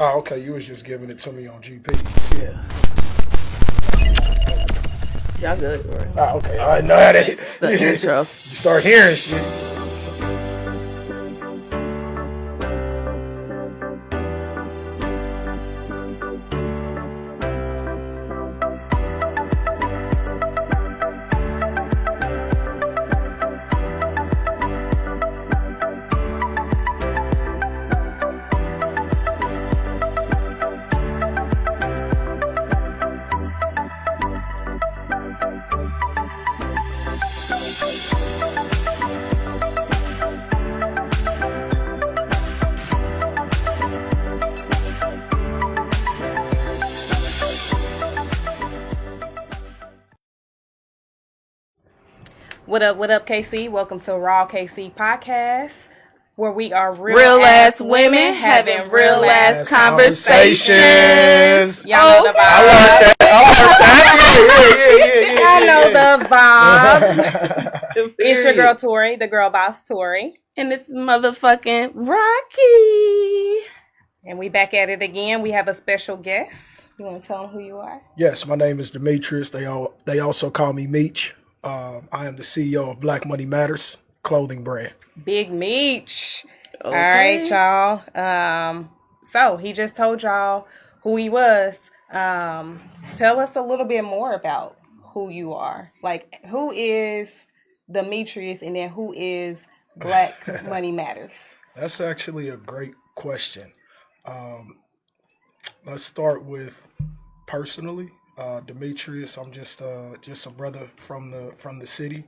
Oh, okay. You was just giving it to me on GP. Yeah. Y'all good, right? Ah, okay. I know how that. It's the intro. You start hearing shit. What up, KC? Welcome to Raw KC Podcast, where we are Real ass women having real ass conversations. Y'all know the vibes. Y'all know the vibes. It's your girl Tori, the girl boss Tori. And it's motherfucking Rocky. And we back at it again. We have a special guest. You want to tell them who you are? Yes, my name is Demetrius. They also call me Meech. I am the CEO of Black Money Matters clothing brand. Big Meech. Okay. All right, y'all. So he just told y'all who he was. Tell us a little bit more about who you are. Like, who is Demetrius, and then who is Black Money Matters? That's actually a great question. Let's start with personally. Demetrius, I'm just a brother from the city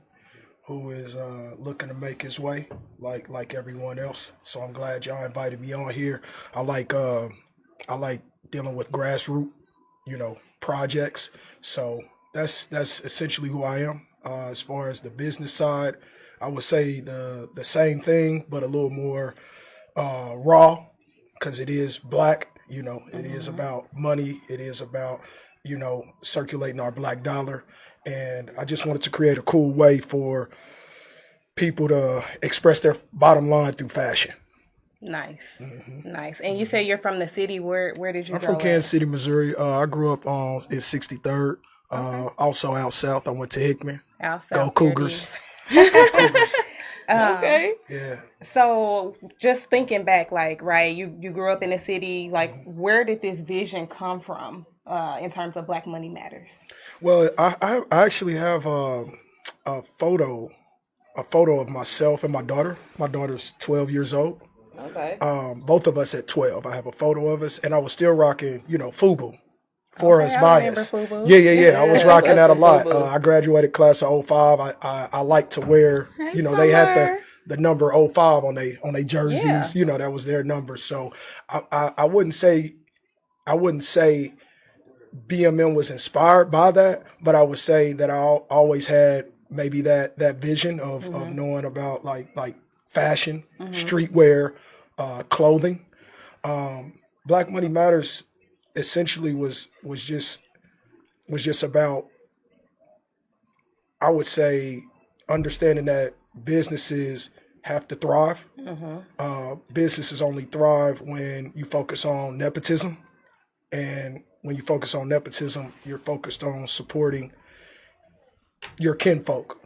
who is looking to make his way like everyone else. So I'm glad y'all invited me on here. I like dealing with grassroots, projects. So that's essentially who I am. As far as the business side, I would say the same thing, but a little more raw, because it is black. It is about money. It is about circulating our black dollar. And I just wanted to create a cool way for people to express their bottom line through fashion. Nice. Nice. And you say you're from the city. Where did you I'm grow from Kansas City, Missouri. I grew up in 63rd. Also out south, I went to Hickman. Out Go south. Cougars. Okay. Yeah. So just thinking back, like, right, you grew up in the city, like, where did this vision come from in terms of Black Money Matters? Well, I actually have a photo of myself and my daughter. My daughter's 12 years old. Okay. Both of us at 12. I have a photo of us, and I was still rocking, FUBU. For us I remember bias. FUBU. Yeah. I was rocking that a lot. FUBU. I graduated class of 05. I like to wear, they had the number 05 on they jerseys. Yeah. That was their number. So I wouldn't say BMM was inspired by that, but I would say that I always had maybe that vision of knowing about like fashion, streetwear, clothing. Black Money Matters essentially was just about, I would say, understanding that businesses have to thrive. Businesses only thrive when you focus on nepotism, and when you focus on nepotism, you're focused on supporting your kinfolk,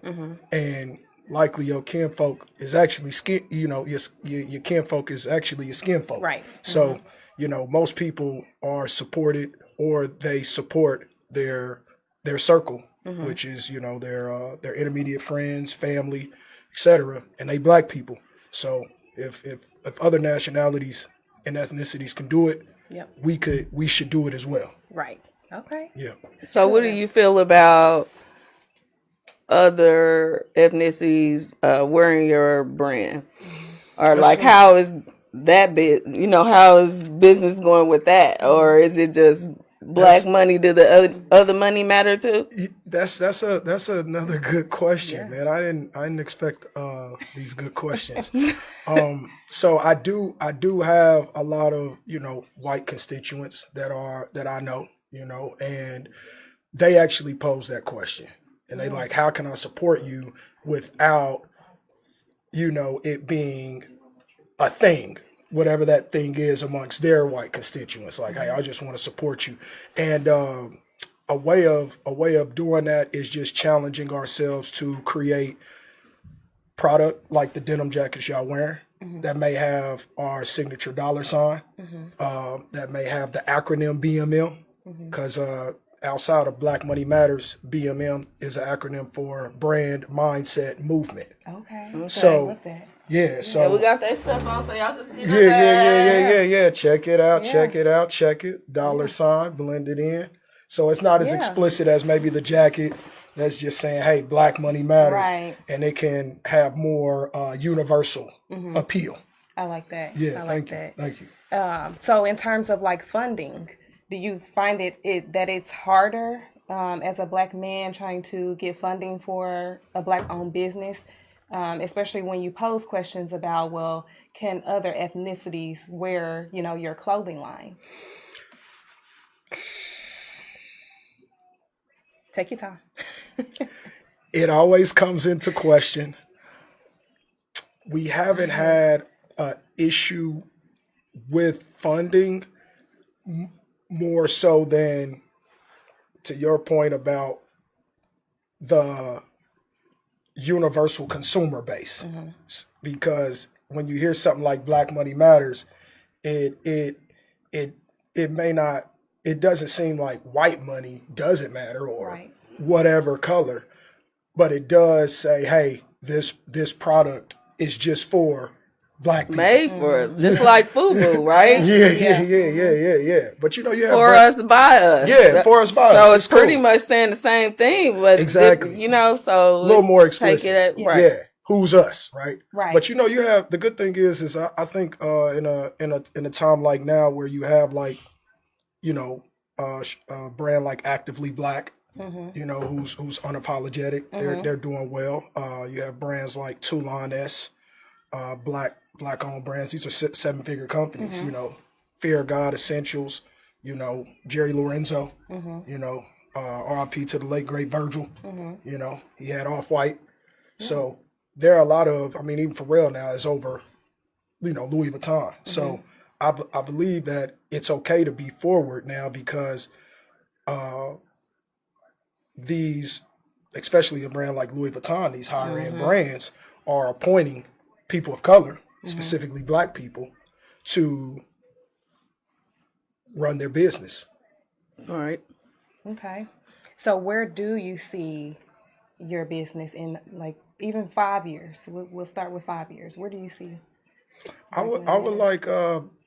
and likely your kinfolk is actually skin. Your kinfolk is actually your skin folk. Right. So most people are supported, or they support their circle, which is their intermediate friends, family, etc. And they black people. So if other nationalities and ethnicities can do it, Yep. we should do it as well. Right. Okay. Yeah. So what do you feel about other ethnicities wearing your brand? Or like, how is that how is business going with that? Or is it just black money? Do the other money matter too? That's another good question, man. I didn't expect these good questions. So I do have a lot of white constituents that I know, and they actually pose that question, and they like, how can I support you without it being a thing? whatever that thing is amongst their white constituents. Like, hey, I just want to support you. And a way of doing that is just challenging ourselves to create product like the denim jackets y'all wearing that may have our signature dollar sign, that may have the acronym BMM, because outside of Black Money Matters, BMM is an acronym for Brand Mindset Movement. Okay. So, I love that. yeah, so Yeah, we got that stuff on so y'all can see that. yeah. Check it out, Yeah. check it. Dollar sign, blend it in. So it's not as explicit as maybe the jacket that's just saying, hey, Black Money Matters. Right. And it can have more universal appeal. I like that. Yeah, I like that. Thank you. So in terms of like funding, do you find that it's harder as a Black man trying to get funding for a Black-owned business, especially when you pose questions about, well, can other ethnicities wear, your clothing line? Take your time. It always comes into question. We haven't had an issue with funding more so than, to your point about the universal consumer base. Because when you hear something like Black Money Matters, it may not, it doesn't seem like white money doesn't matter or whatever color, but it does say, hey, this product is just for Black people. Made for just like FUBU, right? Yeah. But you have for us, by us. Yeah, for us, by us. So it's pretty much saying the same thing, but exactly. So a little more explicit. Take it Yeah. Who's us, right? Right. But you have the good thing is I think in a time like now where you have like a brand like Actively Black, who's unapologetic. They're doing well. You have brands like Toulon S, Black-owned brands. These are 7-figure companies. Fear of God Essentials. Jerry Lorenzo. RIP to the late great Virgil. He had Off-White. So there are a lot of. I mean, even Pharrell now is over. Louis Vuitton. So I believe that it's okay to be forward now because these, especially a brand like Louis Vuitton, these higher end brands are appointing people of color, specifically Black people, to run their business. All right. Okay. So where do you see your business in like even 5 years? We'll start with 5 years. Where do you see? I would like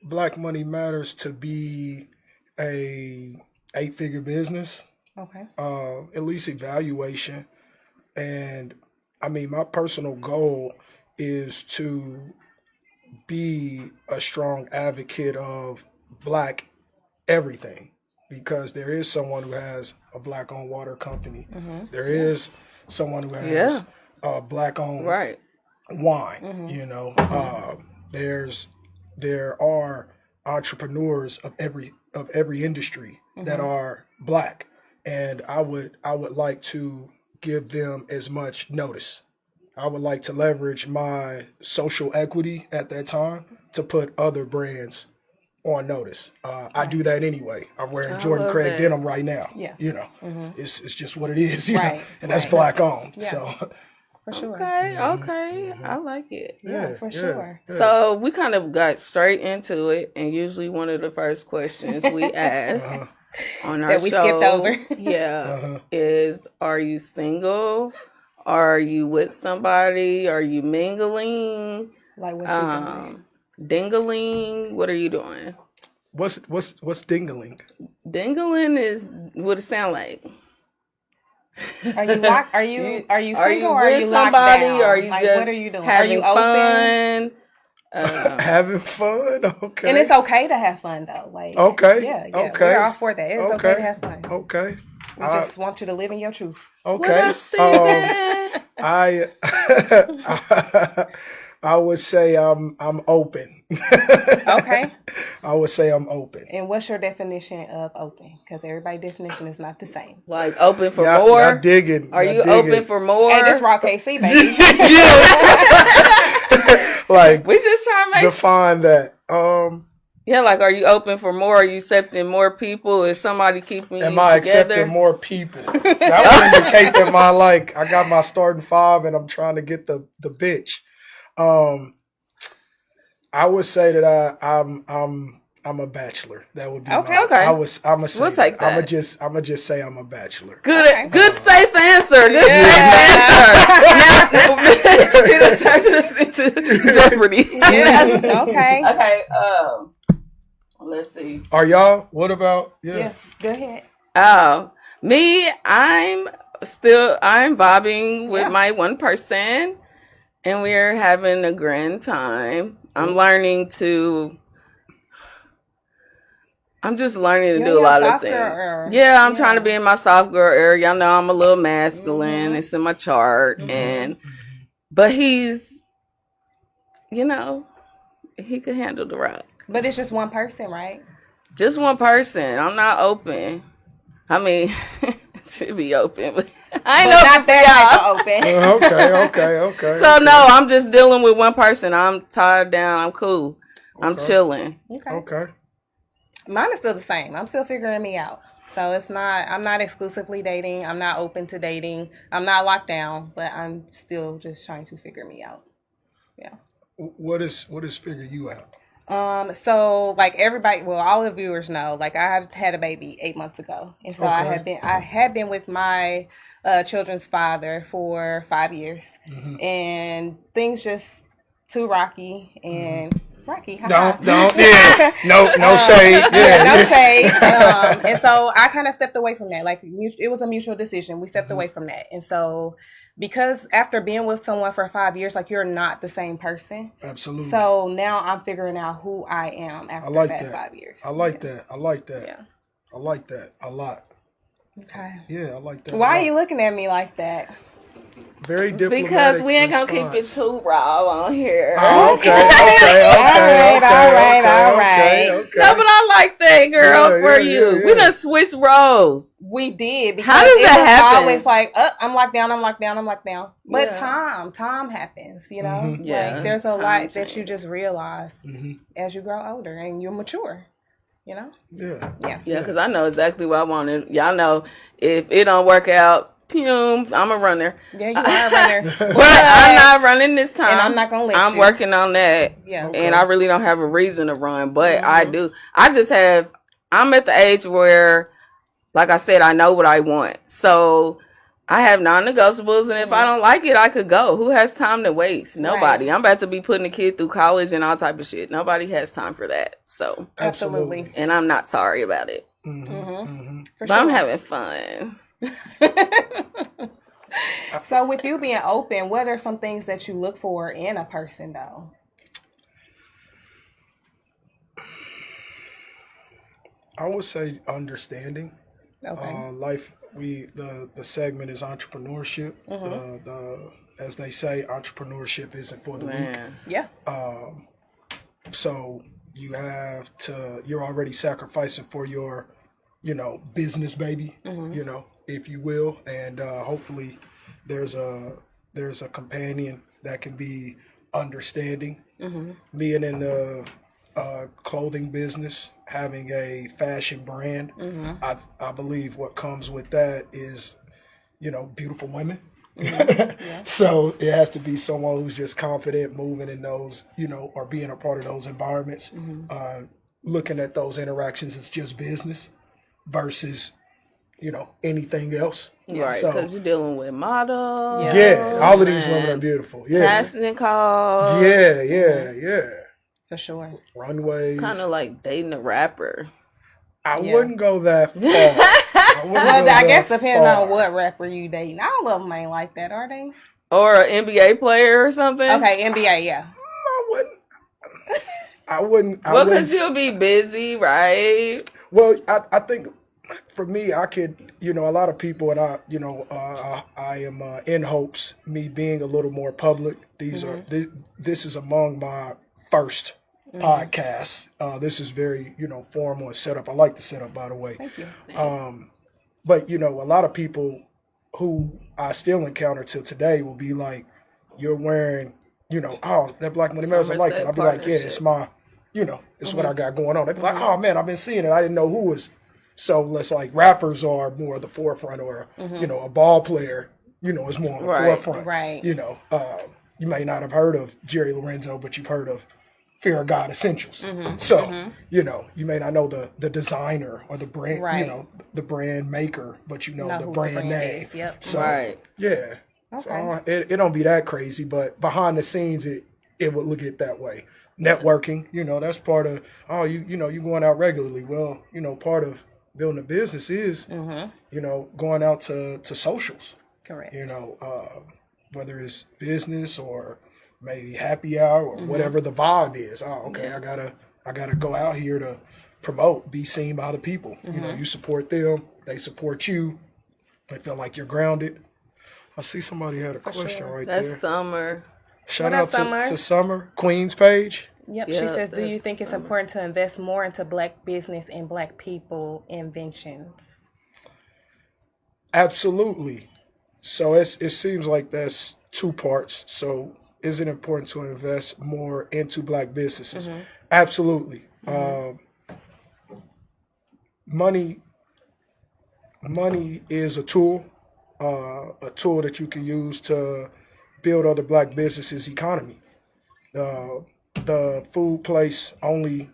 Black Money Matters to be a 8-figure business. Okay. At least evaluation. And I mean, my personal goal is to be a strong advocate of Black everything, because there is someone who has a Black-owned water company. There is someone who has a Black-owned wine. There are entrepreneurs of every industry that are Black, and I would like to give them as much notice. I would like to leverage my social equity at that time to put other brands on notice. I do that anyway. I'm wearing Jordan Craig denim right now. Yeah. It's just what it is, and that's Black owned. Yeah. So For sure. Okay. I like it. Yeah, for sure. Yeah. So we kind of got straight into it, and usually one of the first questions we ask on our That we show, skipped over. is, are you single? Are you with somebody? Are you mingling? Like what you doing? Dingling? What are you doing? What's dingling? Dingling is what it sound like. Are you locked? Are you single Are you or are with you locked somebody? down? Or are you like, just what are you doing? having Are you open? fun? Having fun? Okay. And it's okay to have fun though. Like Okay. Yeah. Okay. We're all for that. It's okay to have fun. Okay. We just want you to live in your truth. Okay. What up, Steven? I would say I'm open. Okay. I would say I'm open. And what's your definition of open? Because everybody's definition is not the same. Like open for Y'all- more? y'all digging. Are Y'all you digging. open for more? Hey, this Raw KC, baby. Like We just trying to make define that. Yeah, like, are you open for more? Are you accepting more people? Is somebody keeping you Am I together? accepting more people? That would indicate that I got my starting five and I'm trying to get the bitch. I would say that I'm a bachelor. That would be Okay. I'm a say We'll take that. I'm gonna just say I'm a bachelor. Good safe answer. Good safe answer. Now, turn this into Jeopardy. Yeah. Okay. Okay. Let's see. Are y'all? What about Yeah. Go ahead. Oh, me, I'm vibing with my one person, and we're having a grand time. I'm just learning to do a lot of things. Yeah, I'm trying to be in my soft girl area. Y'all know I'm a little masculine. It's in my chart, but he's, he could handle the rock. But it's just one person, right? Just one person. I'm not open. I mean, it should be open, but I ain't not that open. Okay. So no, I'm just dealing with one person. I'm tired down. I'm cool. I'm chilling. Okay. Mine is still the same. I'm still figuring me out. So I'm not exclusively dating. I'm not open to dating. I'm not locked down, but I'm still just trying to figure me out. Yeah. What is figure you out? So like everybody, well, all the viewers know, like I had a baby 8 months ago. And so I had been with my children's father for 5 years, and things just too rocky and rocky. No shade. Yeah. No shade. And so I kind of stepped away from that. Like it was a mutual decision. We stepped away from that. And so because after being with someone for 5 years, like you're not the same person. Absolutely. So now I'm figuring out who I am after that 5 years. I like that. Yeah. I like that a lot. Okay. Yeah, I like that. Why are you looking at me like that? Very diplomatic. Because we ain't gonna keep it too raw on here. Oh, okay. All right. No, but I like that, girl, for you. Yeah. We done switched roles. We did. Because how does that happen? Always like, I'm locked down. But time happens, Yeah. Like there's a lot that you just realize as you grow older and you mature, Yeah. Yeah, because I know exactly what I wanted. Y'all know if it don't work out, I'm a runner. Yeah, you are a runner. But I'm not running this time. And I'm not going to let I'm you. working on that. Yeah. Okay. And I really don't have a reason to run, but I do. I'm at the age where, like I said, I know what I want. So I have non-negotiables, and if I don't like it, I could go. Who has time to waste? Nobody. Right. I'm about to be putting a kid through college and all type of shit. Nobody has time for that. So Absolutely. And I'm not sorry about it. But I'm having fun. So with you being open, what are some things that you look for in a person though? I would say understanding. Okay. The segment is entrepreneurship. As they say, entrepreneurship isn't for the weak. Yeah. So you're already sacrificing for your, business baby, if you will, and hopefully there's a companion that can be understanding. Being in the clothing business, having a fashion brand, I believe what comes with that is, beautiful women. So it has to be someone who's just confident moving in those, or being a part of those environments, looking at those interactions as just business versus anything else. Right, because you're dealing with models. Yeah, all of these women are beautiful. Yeah. Casting calls. Yeah. For sure. Runways. Kind of like dating a rapper. I wouldn't go that far. I guess depending on what rapper you dating. All of them ain't like that, are they? Or an NBA player or something. Okay, NBA, yeah. I wouldn't. Well, because you'll be busy, right? Well, I think for me, I could, a lot of people, and I am in hopes, me being a little more public. These are this is among my first podcasts. This is very, formal and set up. I like the setup, by the way. Thank you. But a lot of people who I still encounter till today will be like, "You're wearing, that Black Money Matters." I like it. I'll be like, "Yeah, it's my it's what I got going on. They be like, oh man, I've been seeing it. I didn't know who was. So let's like rappers are more at the forefront, or a ball player, is more on the forefront. Right. You may not have heard of Jerry Lorenzo, but you've heard of Fear of God Essentials. So, you may not know the designer or the brand, the brand maker, but the brand name. Is. Yep. So, yeah. Okay. So it don't be that crazy, but behind the scenes, it would look it that way. Networking, that's part of, you going out regularly. Well, part of building a business is, going out to socials. Correct. Whether it's business or maybe happy hour or whatever the vibe is. Oh, okay, yeah. I gotta go out here to promote, be seen by the people. You support them, they support you. They feel like you're grounded. I see somebody had a question right there. That's Summer. Shout out to Summer, Queen's page. Yep, she says, do you think it's important to invest more into Black business and Black people inventions? Absolutely. So it seems like that's two parts. So is it important to invest more into Black businesses? Absolutely. Money is a tool that you can use to build other Black businesses' economy. The food place only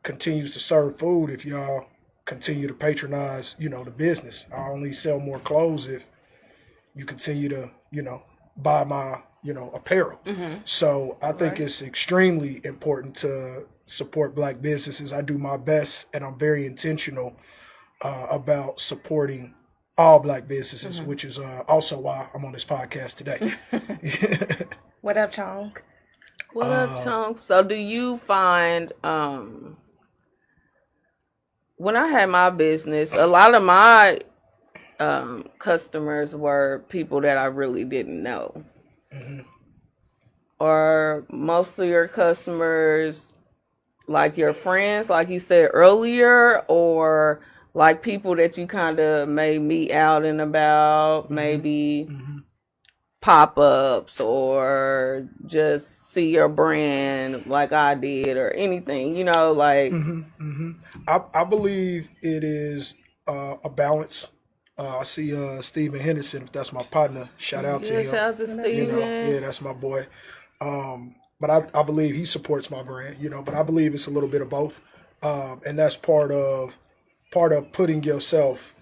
continues to serve food if y'all continue to patronize, the business. I only sell more clothes if you continue to, buy my, apparel. So I think it's extremely important to support Black businesses. I do my best, and I'm very intentional about supporting all Black businesses, which is also why I'm on this podcast today. What up, Chong? What up, Chong? So do you find, when I had my business, a lot of my customers were people that I really didn't know. Or most of your customers, like your friends, like you said earlier, or like people that you kind of may meet out and about, maybe pop-ups, or just see your brand like I did, or anything, like. I believe it is a balance. I see Steven Henderson, if that's my partner. Shout out to him. Shout out to Steven. Yeah, that's my boy. But I believe he supports my brand, but I believe it's a little bit of both. And that's part of putting yourself,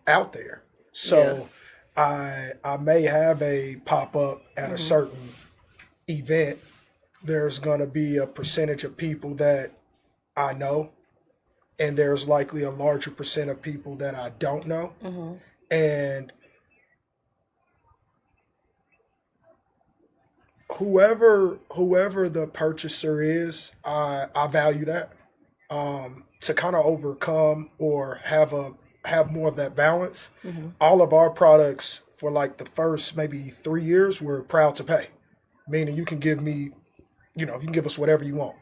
out there. So I may have a pop-up at a certain event. There's going to be a percentage of people that I know, and there's likely a larger percent of people that I don't know. And whoever the purchaser is, I value that. To kind of overcome or have more of that balance. All of our products for like the first maybe 3 years, we're proud to pay. Meaning you can give me, you can give us whatever you want.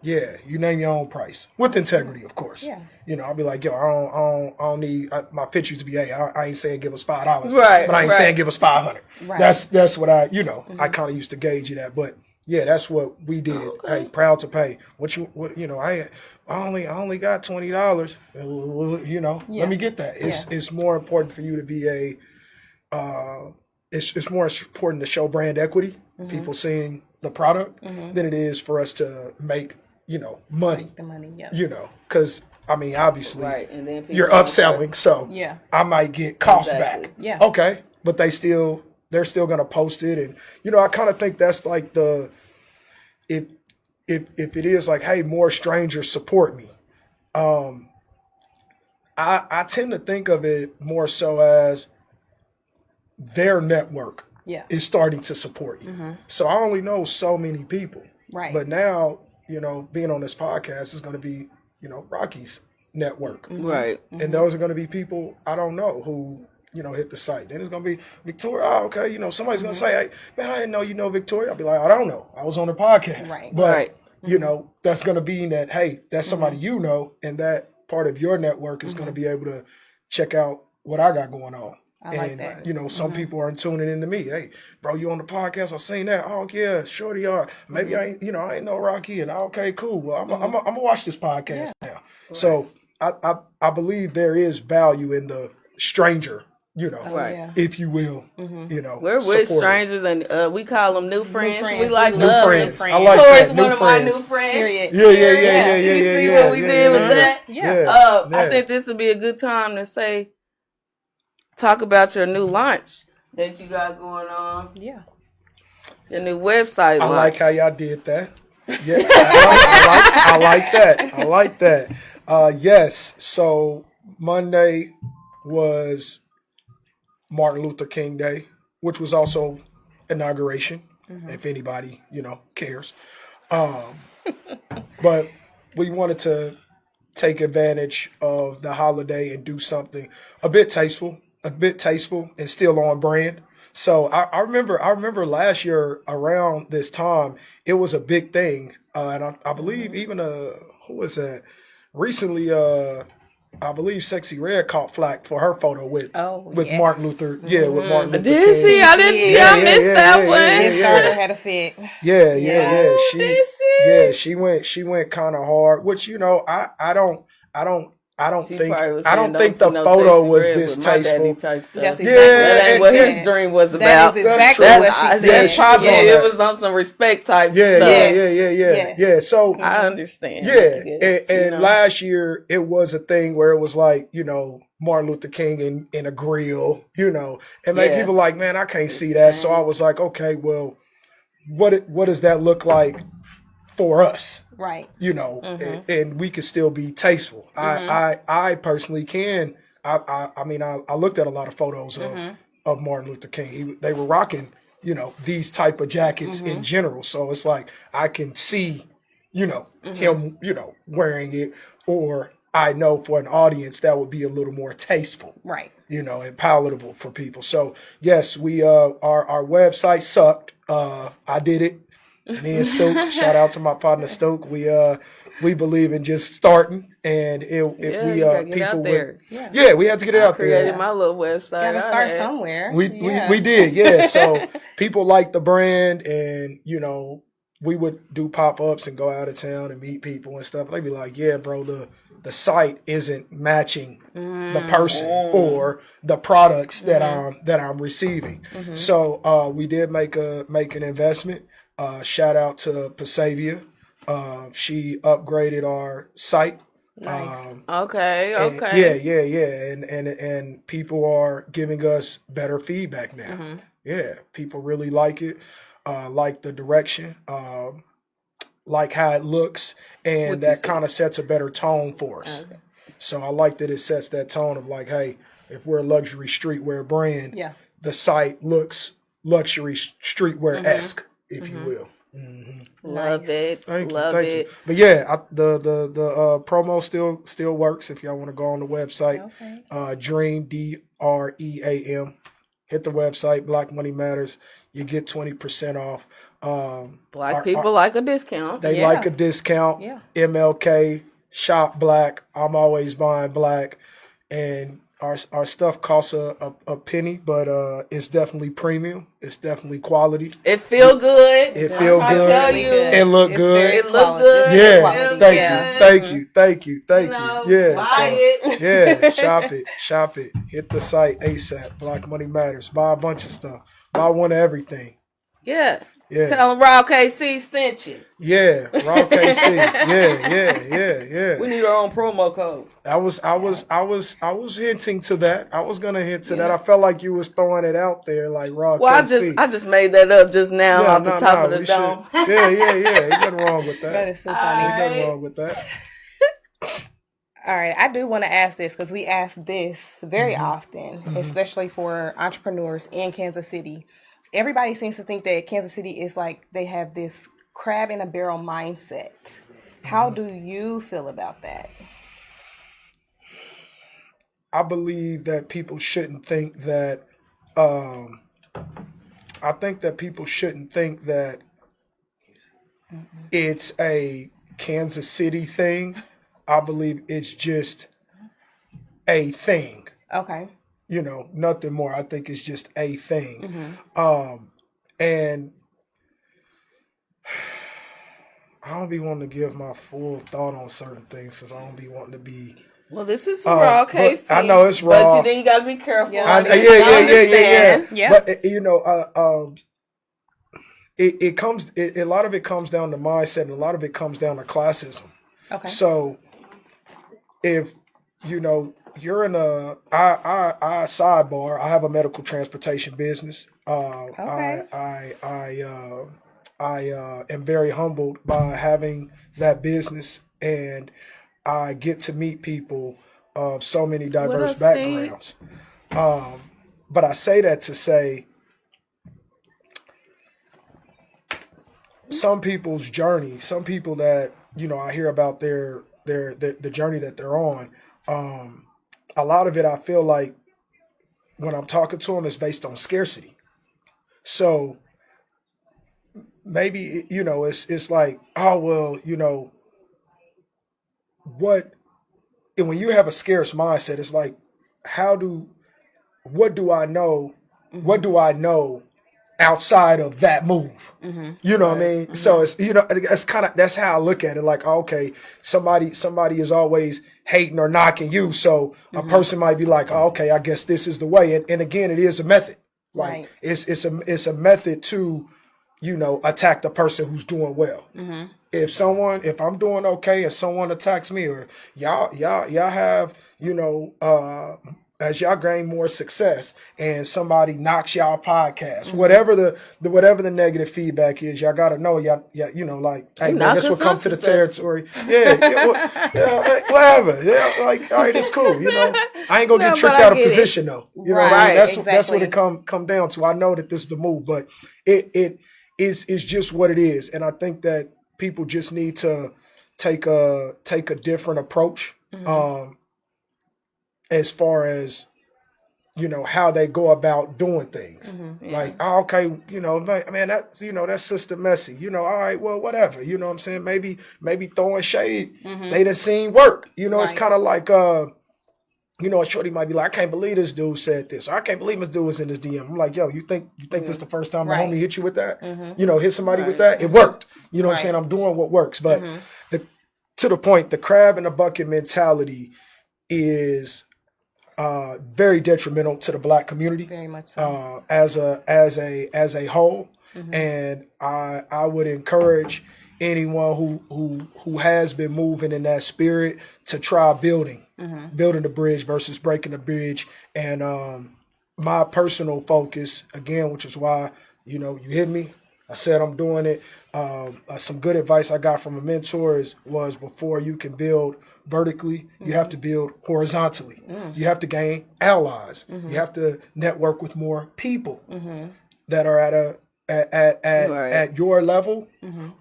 Yeah, you name your own price with integrity, of course. Yeah. I'll be like, yo, I don't need my pitch used to be, hey, I ain't saying give us $5, right? But I ain't saying give us $500. Right. That's what I I kind of used to gauge it at, but. Yeah, that's what we did. Okay. Hey, proud to pay. I only got $20. Let me get that. It's more important for you to be it's more important to show brand equity, people seeing the product, than it is for us to make, money. Make the money, yeah. Because obviously, and then you're upselling, so I might get cost back. Yeah. Okay, but they're still going to post it, and I kind of think that's like if it is like, hey, more strangers support me. I tend to think of it more so as their network is starting to support you. So I only know so many people. Right. But now, being on this podcast is going to be, Rocky's network. Right. And those are going to be people I don't know who, hit the site. Then it's going to be Victoria. Oh, okay. Somebody's going to say, hey, man, I didn't know you know Victoria. I'll be like, I don't know. I was on the podcast. Right. But, that's going to be that, hey, that's somebody and that part of your network is going to be able to check out what I got going on. I like that. You know, some people aren't tuning into me. Hey, bro, you on the podcast? I seen that. Oh yeah, shorty are. Maybe I ain't, I ain't know Rocky. And okay, cool. Well, I'm gonna watch this podcast now. Right. So I believe there is value in the stranger, if you will. We're with strangers, and we call them new friends. We like new friends. I like Tori's that. one of my new friends. Period. Yeah. You see what we did with that? Yeah. I think this would be a good time to talk about your new launch that you got going on. Yeah. Your new website. I like how y'all did that. Yeah, I like that. I like that. Yes. So Monday was Martin Luther King Day, which was also inauguration, if anybody, cares. But we wanted to take advantage of the holiday and do something a bit tasteful and still on brand. So I remember last year around this time, it was a big thing. And I believe even, who was that? Recently, I believe Sexy Red caught flack for her photo with Martin Luther. Yeah, with Martin Luther King. Did she? I didn't. I missed that one. His daughter had a fit. Yeah. She went kind of hard, which I don't think the photo was this tasteful. That's exactly that ain't what his dream was about. That is exactly what she said. That's probably it was on some respect type stuff. Yeah. So I understand. And last year it was a thing where it was like, Martin Luther King in a grill, and like people like, man, I can't see that. So I was like, okay, well, what does that look like for us? Right. And we could still be tasteful. I personally can. I mean, I looked at a lot of photos of Martin Luther King. They were rocking, these type of jackets in general. So it's like I can see, him, wearing it, or I know for an audience that would be a little more tasteful, right? And palatable for people. So yes, we our website sucked. I did it. Me and Stoke, shout out to my partner Stoke. We believe in just starting, and people we had to get it out there. I created my little website. Gotta start somewhere. We did, yeah. So people like the brand, and we would do pop-ups and go out of town and meet people and stuff. They'd be like, yeah, bro, the site isn't matching the person or the products that I'm receiving. So we did make an investment. Shout out to Pasavia. She upgraded our site. Nice. Okay. And people are giving us better feedback now. Yeah, people really like it. Like the direction. Like how it looks, and that kind of sets a better tone for us. Okay. So I like that it sets that tone of like, hey, if we're a luxury streetwear brand, the site looks luxury streetwear-esque, if you will. Love it. Thank you. But yeah, the promo still works if y'all want to go on the website. Okay. Dream, DREAM. Hit the website, Black Money Matters. You get 20% off. Black people like a discount. They like a discount. Yeah. MLK, shop black. I'm always buying black. And our stuff costs a penny, but it's definitely premium. It's definitely quality. It feel good. It feel good. Tell you, it look good. It look good. Yeah. Thank you. Yeah. Buy it. Yeah. Shop it. Hit the site ASAP. Black Money Matters. Buy a bunch of stuff. Buy one of everything. Yeah. Tell them Raw KC sent you. Yeah, Raw KC. Yeah. We need our own promo code. I was hinting to that. I was gonna hint to that. I felt like you was throwing it out there like Raw KC. I just made that up just now off the top of the dome. Yeah. Ain't nothing wrong with that. That is so funny. Ain't nothing wrong with that. All right, I do want to ask this because we ask this very often, especially for entrepreneurs in Kansas City. Everybody seems to think that Kansas City is like they have this crab in a barrel mindset. How do you feel about that? I believe that people shouldn't think that. I think that people shouldn't think that it's a Kansas City thing. I believe it's just a thing. Okay. nothing more. I think it's just a thing. And I don't be wanting to give my full thought on certain things because I don't be wanting to be. Well, this is raw, Casey. I know it's raw. But then you got to be careful. Yeah. But it comes. A lot of it comes down to mindset, and a lot of it comes down to classism. Okay. So if you're in I sidebar. I have a medical transportation business. Okay. I am very humbled by having that business, and I get to meet people of so many diverse backgrounds. But I say that to say some people's journey, some people that, I hear about the journey that they're on. A lot of it, I feel like when I'm talking to them, is based on scarcity. So maybe, it's like, oh, well, and when you have a scarce mindset, it's like, what do I know? What do I know outside of that move? You know what I mean? So it's, it's that's how I look at it. Like, okay, somebody is always hating or knocking you. So a person might be like, oh, okay, I guess this is the way. And again, it is a method. Like it's a method to, attack the person who's doing well. If I'm doing okay and someone attacks me, or y'all have, as y'all gain more success and somebody knocks y'all podcast, whatever the negative feedback is, y'all gotta know, like, hey man, this will come to the territory. Whatever. Yeah, like, all right, it's cool. I ain't gonna get tricked out of position though. That's what it come down to. I know that this is the move, but it's just what it is. And I think that people just need to take a different approach. As far as, how they go about doing things. Like, oh, okay, man, that's Sister Messy. All right, well, whatever. You know what I'm saying? Maybe throwing shade. They done seen work. It's kind of like, a shorty might be like, I can't believe this dude said this. Or I can't believe this dude was in this DM. I'm like, yo, you think this the first time a homie hit you with that? Hit somebody with that? It worked. You know what I'm saying? I'm doing what works. But to the point, the crab in the bucket mentality is very detrimental to the Black community, very much so. As a whole. And I would encourage anyone who has been moving in that spirit to try building the bridge versus breaking the bridge. And my personal focus, again, which is why you hit me, I said I'm doing it. Some good advice I got from a mentor was before you can build vertically, you have to build horizontally. You have to gain allies. You have to network with more people that are at your level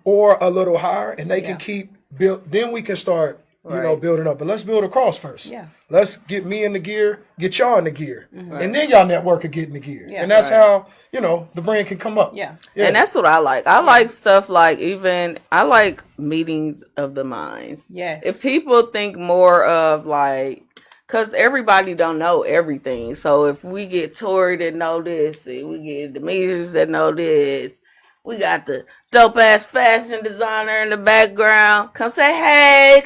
or a little higher, and they can keep build. Then we can start building up. But let's build across first. Yeah. Let's get me in the gear, get y'all in the gear. And then y'all network and get in the gear. Yeah. And that's how, the brand can come up. Yeah. And that's what I like. I like stuff like I like meetings of the minds. Yes. If people think more of like, because everybody don't know everything. So if we get Tori that know this, and we get Demetrius that know this, we got the dope ass fashion designer in the background. Come say hey.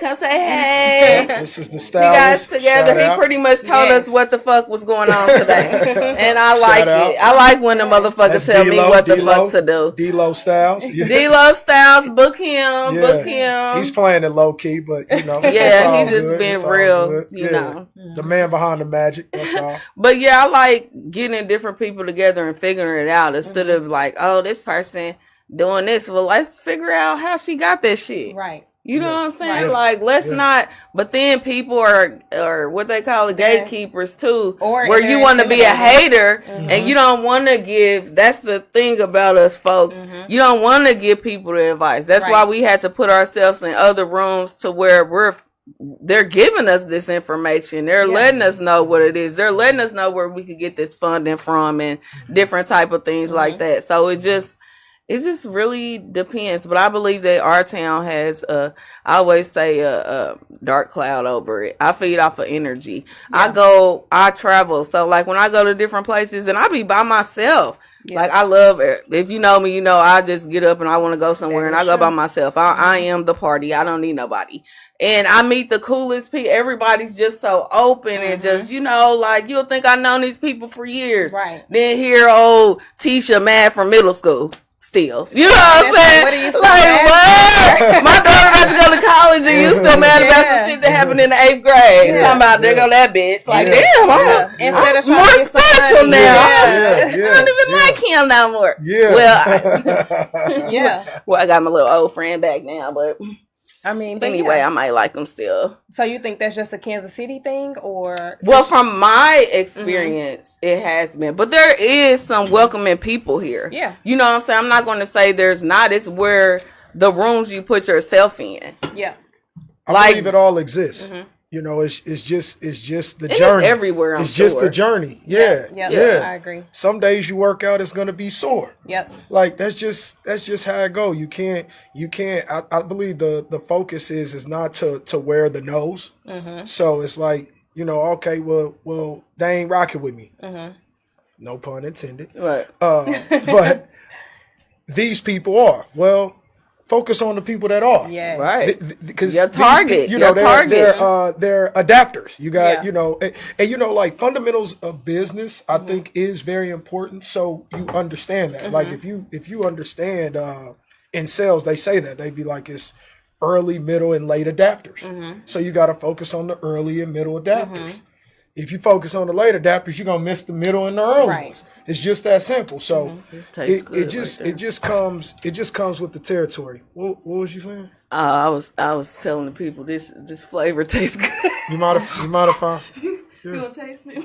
This is the stylist. You guys together. He pretty much told us what the fuck was going on today. And I like it. I like when the motherfucker tell me what the fuck to do. D-Lo Styles. D-Lo Styles, book him. Book him. He's playing it low key, but yeah, he's just been real, The man behind the magic, that's all. But yeah, I like getting different people together and figuring it out instead of like, oh, this person doing this. Well, let's figure out how she got that shit. Right. You know what I'm saying? Like, let's not. But then people are what they call it, gatekeepers too, where you want to be a hater and you don't want to give. That's the thing about us, folks. You don't want to give people the advice. That's why we had to put ourselves in other rooms to where they're giving us this information. They're letting us know what it is. They're letting us know where we could get this funding from and different type of things like that. So It just really depends, but I believe that our town has I always say a dark cloud over it. I feed off of energy. Yeah. I travel, so like when I go to different places, and I be by myself. Yeah. Like I love it. If you know me, you know I just get up and I want to go somewhere, and I go by myself. I am the party. I don't need nobody. And I meet the coolest people. Everybody's just so open and just, you know, like you'll think I've known these people for years. Right. Then here, old Tisha mad from middle school. Still, you know what I'm saying? What are you like, what? My daughter about to go to college, and you still mad about some shit that happened in the 8th grade. Talking about there go that bitch. Like, damn, instead of more special now. I don't even like him no more. Yeah. Well, well, I got my little old friend back now, but. I mean, but anyway, I might like them still. So you think that's just a Kansas City thing, or? Well, from my experience, it has been. But there is some welcoming people here. Yeah. You know what I'm saying? I'm not going to say there's not. It's where the rooms you put yourself in. Yeah. I believe it all exists. Mm-hmm. You know, it's just the journey. It's everywhere. It's just the journey. Yeah. I agree. Some days you work out, it's gonna be sore. Yep. Like that's just how it go. You can't. I believe the focus is not to wear the nose. Mm-hmm. So it's like, you know, okay, well, they ain't rocking with me. Mm-hmm. No pun intended. Right. But these people are. Well, focus on the people that are. Yeah. Right. Because your target, they're adapters. You got, you know, and you know, like fundamentals of business, I think is very important. So you understand that. Like if you understand in sales, they say that they be like it's early, middle, and late adapters. So you got to focus on the early and middle adapters. If you focus on the late adapters, you're gonna miss the middle and the early ones. It's just that simple. So it just comes with the territory. What was you saying? I was telling the people this flavor tastes good. You modify? You gonna taste it?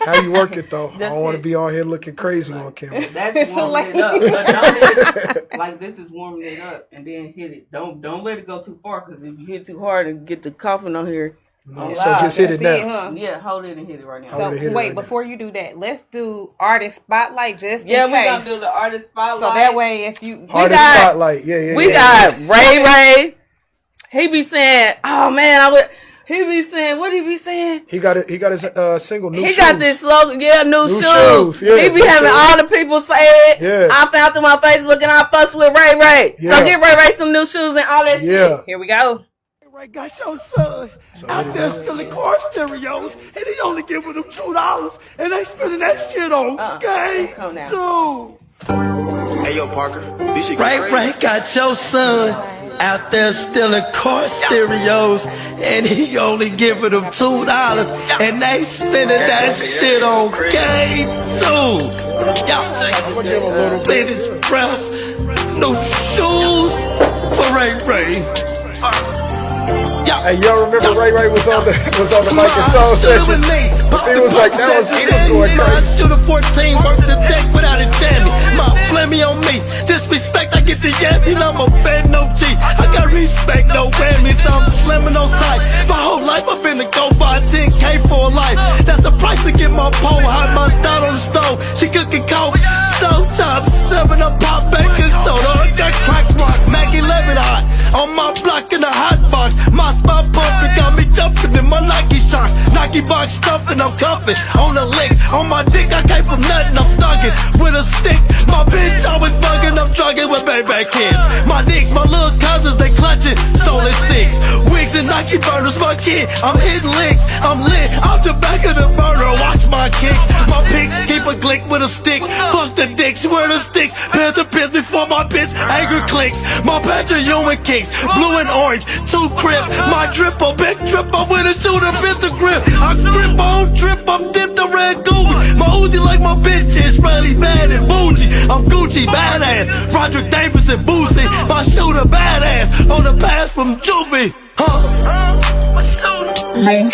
How you work it though? I don't want to be on here looking crazy on camera. That's warming it up. Don't like this is warming it up, and then hit it. Don't let it go too far, because if you hit too hard and get the coughing on here. No, so just hit it now. Yeah, hold it and hit it right now. So wait, before you do that, let's do artist spotlight just in case. Yeah, we're gonna do the artist spotlight. So that way, if you artist spotlight, we got Ray. He be saying, "Oh man, He be saying, what he be saying? He got his single new shoes. He got this slogan, new shoes. Yeah, he be having all the people say it. Yeah. I found through my Facebook and I fucks with Ray. Yeah. So get Ray some new shoes and all that shit. Here we go. Ray got your son out there stealing car stereos, and he only giving them $2, and they spending that shit on game, dude. Hey, yo, Parker. Ray got your son out there stealing car stereos, and he only giving them $2, and they spending that shit on game, dude. Y'all, ladies, no shoes for Ray. Hey, y'all remember Ray was on the Mike and Soul session? He was like, he was going crazy. Shoot a 14, work the deck without a jammy. My blame on me. Disrespect, I get the yammy. I'm a fan, no G. I got respect, no whammies. I'm slamming on sight. My whole life I've been to go buy 10K for a life. That's the price to get my pole hot. My thought on the stove. She cooking coke. Stove top, 7 up pop bacon soda. Got crack rock, Mac 11 hot. On my block in the hot box. My spot bumping, got me jumping in my Nike shocks. Nike box stuffing, I'm cuffing. On the lick, on my dick, I came from nothing, I'm thugging with a stick. My bitch always bugging, I'm drugging with baby kids. My nicks, my little cousins, they clutching, stolen 6 wigs and Nike burners, my kid. I'm hitting licks, I'm lit, I'm the back of the burner, watch my kick. My pics keep a click with a stick. Fuck the dicks, wear the sticks. Panther piss before my bitch, anger clicks. My Patrick Ewing kicks, blue and orange, 2 crib. My drip, a big drip, I'm with a shooter, fit the grip. I grip, I don't trip, I'm dipped a red Gooey. My Uzi like my bitch is really bad and bougie. I'm Gucci, badass, Roderick Davis and Boosie. My shooter, badass, on the pass from Juvie. No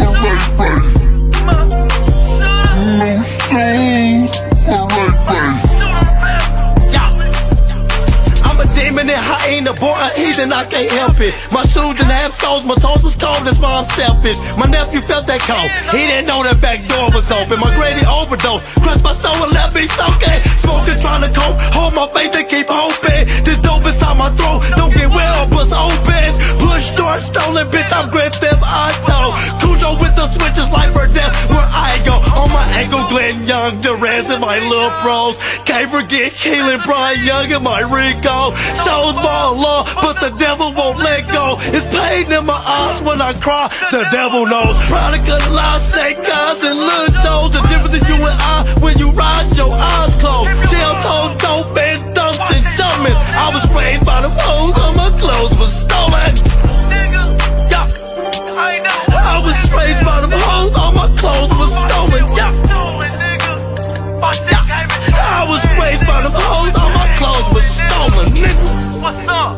shoes for Ray. No shoes for Ray. I'm a demon and hyena, boy, a heathen, I can't help it. My shoes didn't have soles, my toes was cold, that's why I'm selfish. My nephew felt that cold, he didn't know that back door was open. My granny overdose, crushed my soul and left me soaking. Smoking, trying to cope, hold my faith and keep hoping. This dope inside my throat, don't get well, bust open. Push door stolen, bitch, I'm Grand Theft Auto. Cujo with the switches, life or death, where I go. On my ankle, Glenn Young, Durant and my little bros. Can't forget Keelan, Brian Young and my Rico. Shows my law, but the devil won't let go. It's pain in my eyes when I cry, the devil knows. Product of the lost snake eyes and little toes. The difference in you and I when you rise, your eyes closed. Jail told dope and dunks and jumping. I was raised by the hoes, all my clothes was stolen. Yeah. I was raised by the hoes, all my clothes was stolen. Yeah. I was raised by the hoes, all my clothes was stolen, nigga. What's up?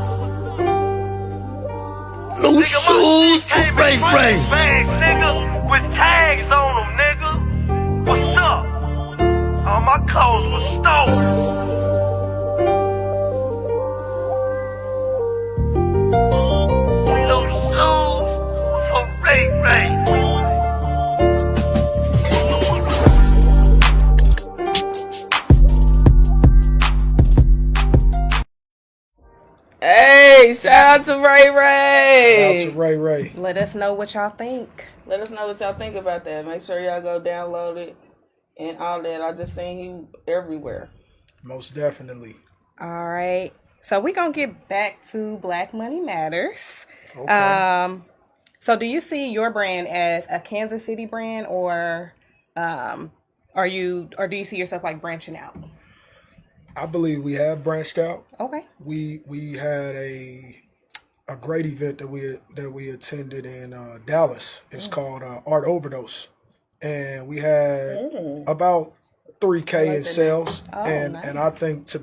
New shoes, Ray Ray. Bags, nigga, with tags on them, nigga. What's up? All my clothes was stolen. New shoes for Ray Ray. Hey, shout out to Ray Ray. Shout out to Ray Ray. Let us know what y'all think. Let us know what y'all think about that. Make sure y'all go download it and all that. I just seen you everywhere. Most definitely. All right. So we're going to get back to Black Money Matters. Okay. So do you see your brand as a Kansas City brand or do you see yourself like branching out? I believe we have branched out. Okay. We had a great event that we attended in Dallas. It's called Art Overdose, and we had about 3K in sales. Nice. And I think to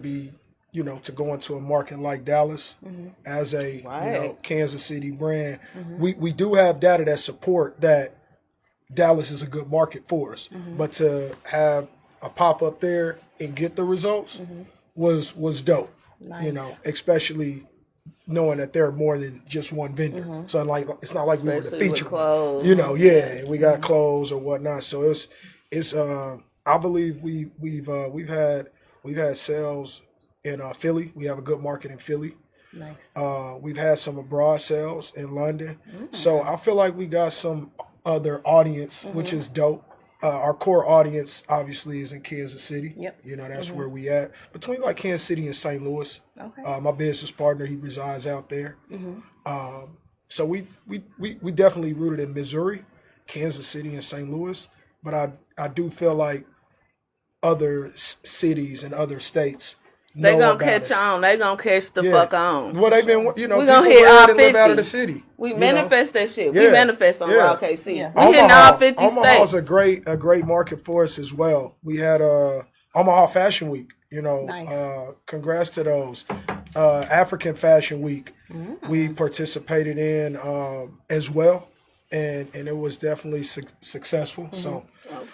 go into a market like Dallas as a Kansas City brand, we do have data that support that Dallas is a good market for us. But to have a pop up there and get the results was dope. Nice. Especially knowing that there are more than just one vendor. So it's not like we were the Especially with feature. clothes. And we got clothes or whatnot. So it's I believe we've had sales in Philly. We have a good market in Philly. Nice. We've had some abroad sales in London. So I feel like we got some other audience, which is dope. Our core audience obviously is in Kansas City. Yep. That's where we at. Between like Kansas City and St. Louis. Okay. My business partner, he resides out there. So we definitely rooted in Missouri, Kansas City, and St. Louis. But I do feel like other cities and other states They know gonna about catch us. on. They gonna catch the fuck on. Well, they've been, We people gonna hit where all they live out 50. of the city. We you manifest that shit. Yeah. We manifest on Yeah. Raw KC. Yeah. We hitting all 50 Omaha's states. a great market for us as well. We had Omaha Fashion Week. Nice. Congrats to those. African Fashion Week, we participated in as well, and it was definitely successful. So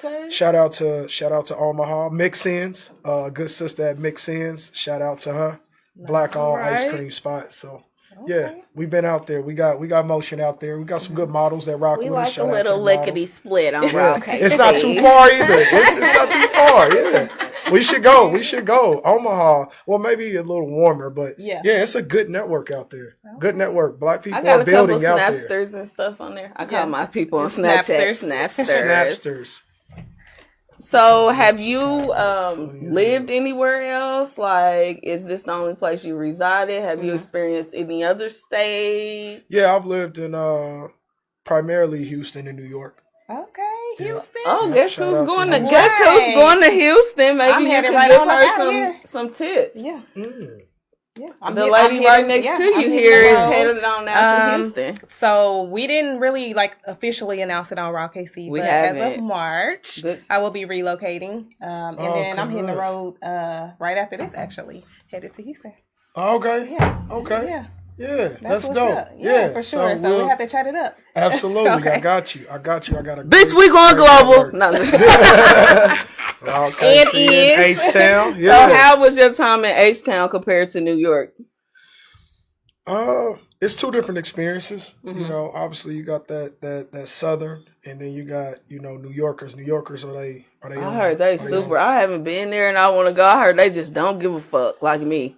Okay. shout out to Omaha Mix-Ins, good sister at Mix-Ins. Shout out to her. Black on ice Right. cream spot. So. Yeah, we've been out there. We got motion out there. We got some good models that rock We with us. like a Shout out to little the lickety models. split on Raw KC. It's not too far either. It's not too far. Yeah, we should go. Omaha. Well, maybe a little warmer, but Yeah. it's a good network out there. Good network. Black people I got are a couple building out there. Snapsters and stuff on there. I call Yeah. my people on It's Snapchat Snapsters. Snapsters. So, have you lived anywhere else? Like, is this the only place you resided? Have you experienced any other state? Yeah, I've lived in primarily Houston and New York. Okay, Houston. Oh, Yeah, guess shout who's out to going to you. guess who's Right. going to Houston? Maybe I'm you headed can right give on her up out here. some tips. Yeah. Mm. Yeah. The lady right next to you here is headed on out to Houston. So we didn't really officially announce it on Raw KC, We but as haven't. of March, Good. I will be relocating, and then I'm hitting the road right after this. Actually, headed to Houston. Okay. Yeah. Okay. Yeah. Yeah, that's what's dope. up. Yeah, for sure. So we have to chat it up. Absolutely. Okay. I got you. I got a Bitch, great- we going great global. network. No. Okay, And see you in is. H-Town. So, Yeah. how was your time in H-Town compared to New York? It's two different experiences. Mm-hmm. You know, obviously you got that Southern, and then you got New Yorkers. New Yorkers are they? I heard they super. I haven't been there, and I want to go. I heard they just don't give a fuck like me.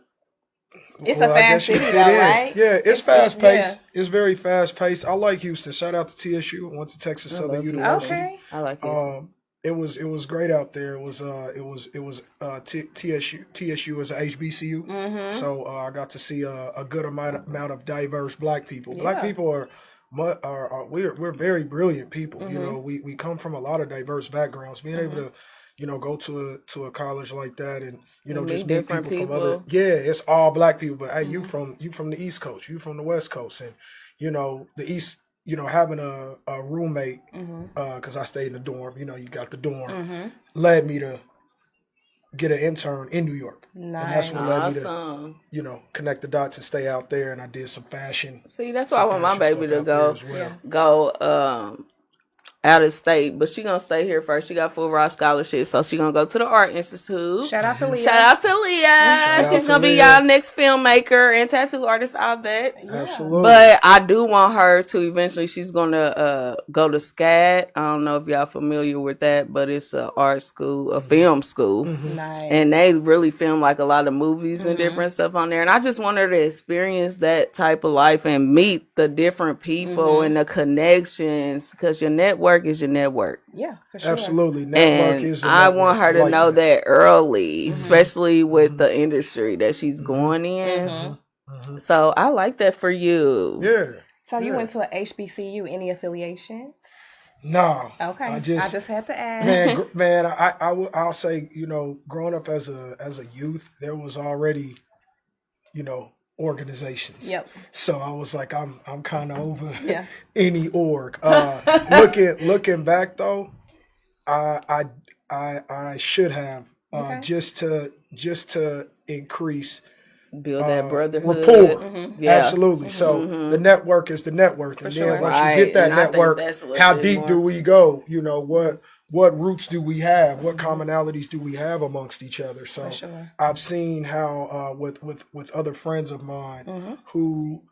It's a fast city, though, right? Yeah, it's fast paced. Yeah. It's very fast paced. I like Houston. Shout out to TSU. I went to Texas Southern University. Okay, I like Houston. It was great out there. It was TSU is a HBCU, Mm-hmm. so I got to see a good amount of diverse Black people. Yeah. Black people are we're very brilliant people. Mm-hmm. You know, we come from a lot of diverse backgrounds. Being able to go to a college like that and just meet people from other. Yeah, it's all Black people, but hey, you from the East Coast, you from the West Coast, and the East. Having a roommate, because I stayed in the dorm, you got the dorm, led me to get an intern in New York. Nice. And that's what led me to, connect the dots and stay out there. And I did some fashion. See, that's why I want my baby to go out of state, but she gonna stay here first. She got full ride scholarship, so she gonna go to the Art Institute. Shout out to Leah. She's gonna be y'all next filmmaker and tattoo artist, all that. Absolutely. But I do want her to eventually. She's gonna go to SCAD. I don't know if y'all familiar with that, but it's a art school, a film school, Nice. and they really film like a lot of movies and different stuff on there. And I just want her to experience that type of life and meet the different people and the connections, because your network is your network. Yeah, for sure. Absolutely. Network is I want her to know that early, especially with the industry that she's going in. So I like that for you. Yeah. So you went to a HBCU, any affiliations? No. Okay. I just had to ask. Man, I'll say, growing up as a youth, there was already, organizations. Yep. So I was like, I'm kind of over any org. Looking back though, I should have just to increase build that brotherhood rapport. Absolutely. So the network is the network, and then once you get that network, how deep do we go? What roots do we have? What commonalities do we have amongst each other? So I've seen how with other friends of mine who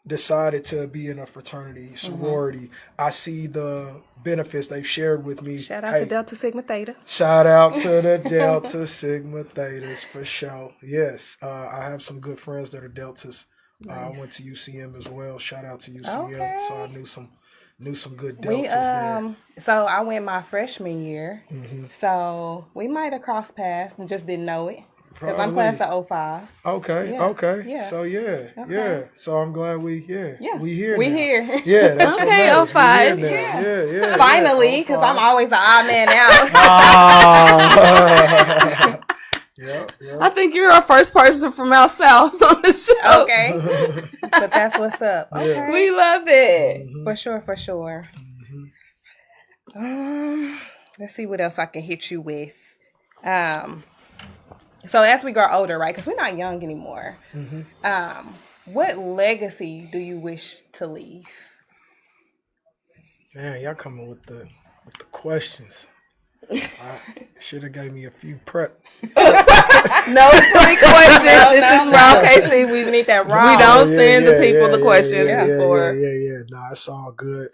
decided to be in a fraternity, sorority, I see the benefits they've shared with me. Shout out to Delta Sigma Theta. Shout out to the Delta Sigma Thetas for sure. Yes, I have some good friends that are Deltas. Nice. I went to UCM as well. Shout out to UCM. So I knew some good Deltas there. So I went my freshman year. So we might have crossed paths and just didn't know it. Because I'm class of 05. Okay. Yeah. So yeah. So I'm glad we here. Here. Yeah, that's okay, what 05. Yeah. Finally, because I'm always an odd man out. Yeah. I think you're our first person from out south on the show. Okay. But that's what's up. Okay. Yeah. We love it. For sure. Let's see what else I can hit you with. So as we grow older, right? Because we're not young anymore. What legacy do you wish to leave? Man, y'all coming with the questions. I should have gave me a few prep. No free questions. This is raw, KC. We need that raw. We don't send the people the questions before. Yeah. Nah, it's all good.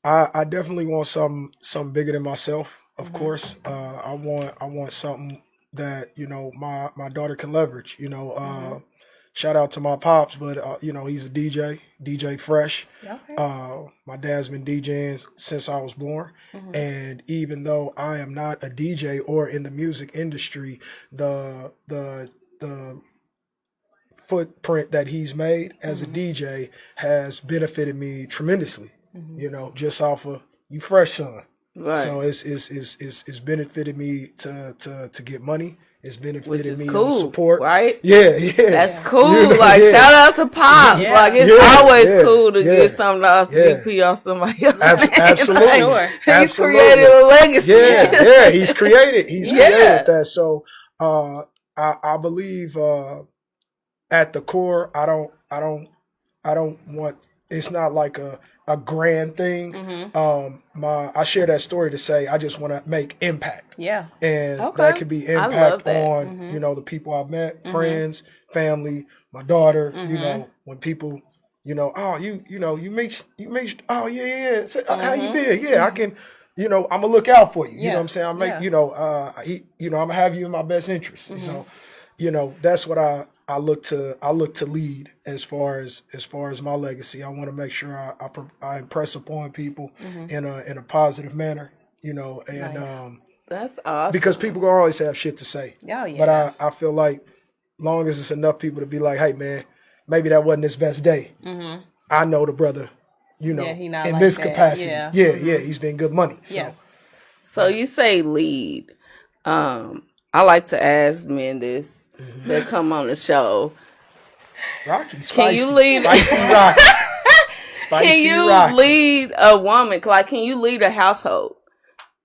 I definitely want something bigger than myself. Of course, I want something that my daughter can leverage. Shout out to my pops, but he's a DJ Fresh. Okay. My dad's been DJing since I was born, and even though I am not a DJ or in the music industry, the footprint that he's made as a DJ has benefited me tremendously. Just off of you fresh son. Right. So it's benefited me to get money. It's benefited me cool, on support. Right? Yeah. That's cool. Shout out to Pops. Yeah. It's always cool to get something off GP off somebody else. Absolutely. He's created a legacy. Yeah. He's created that. So I believe at the core, I don't want it's not like a grand thing. I share that story to say I just want to make impact. Yeah. And Okay. that could be I love impact that. on, the people I've met, friends, family, my daughter, when people, oh, you made, oh, yeah. Say, how you been? Yeah, I can, I'm going to look out for you. You know what I'm saying? I'm going to have you in my best interest. So, that's what I look to lead as far as my legacy. I want to make sure I impress upon people in a positive manner, and Nice. That's awesome. because people gonna always have shit to say. Oh, yeah. But I feel like long as it's enough people to be like, hey man, maybe that wasn't his best day. I know the brother, Yeah, he not in like this that. capacity. Yeah. Yeah, he's been good money. So Yeah. So you say lead. I like to ask men this that come on the show. Rocky, spicy, Can you lead? spicy Rocky. Spicy Can you Rocky. lead a woman? Like, can you lead a household?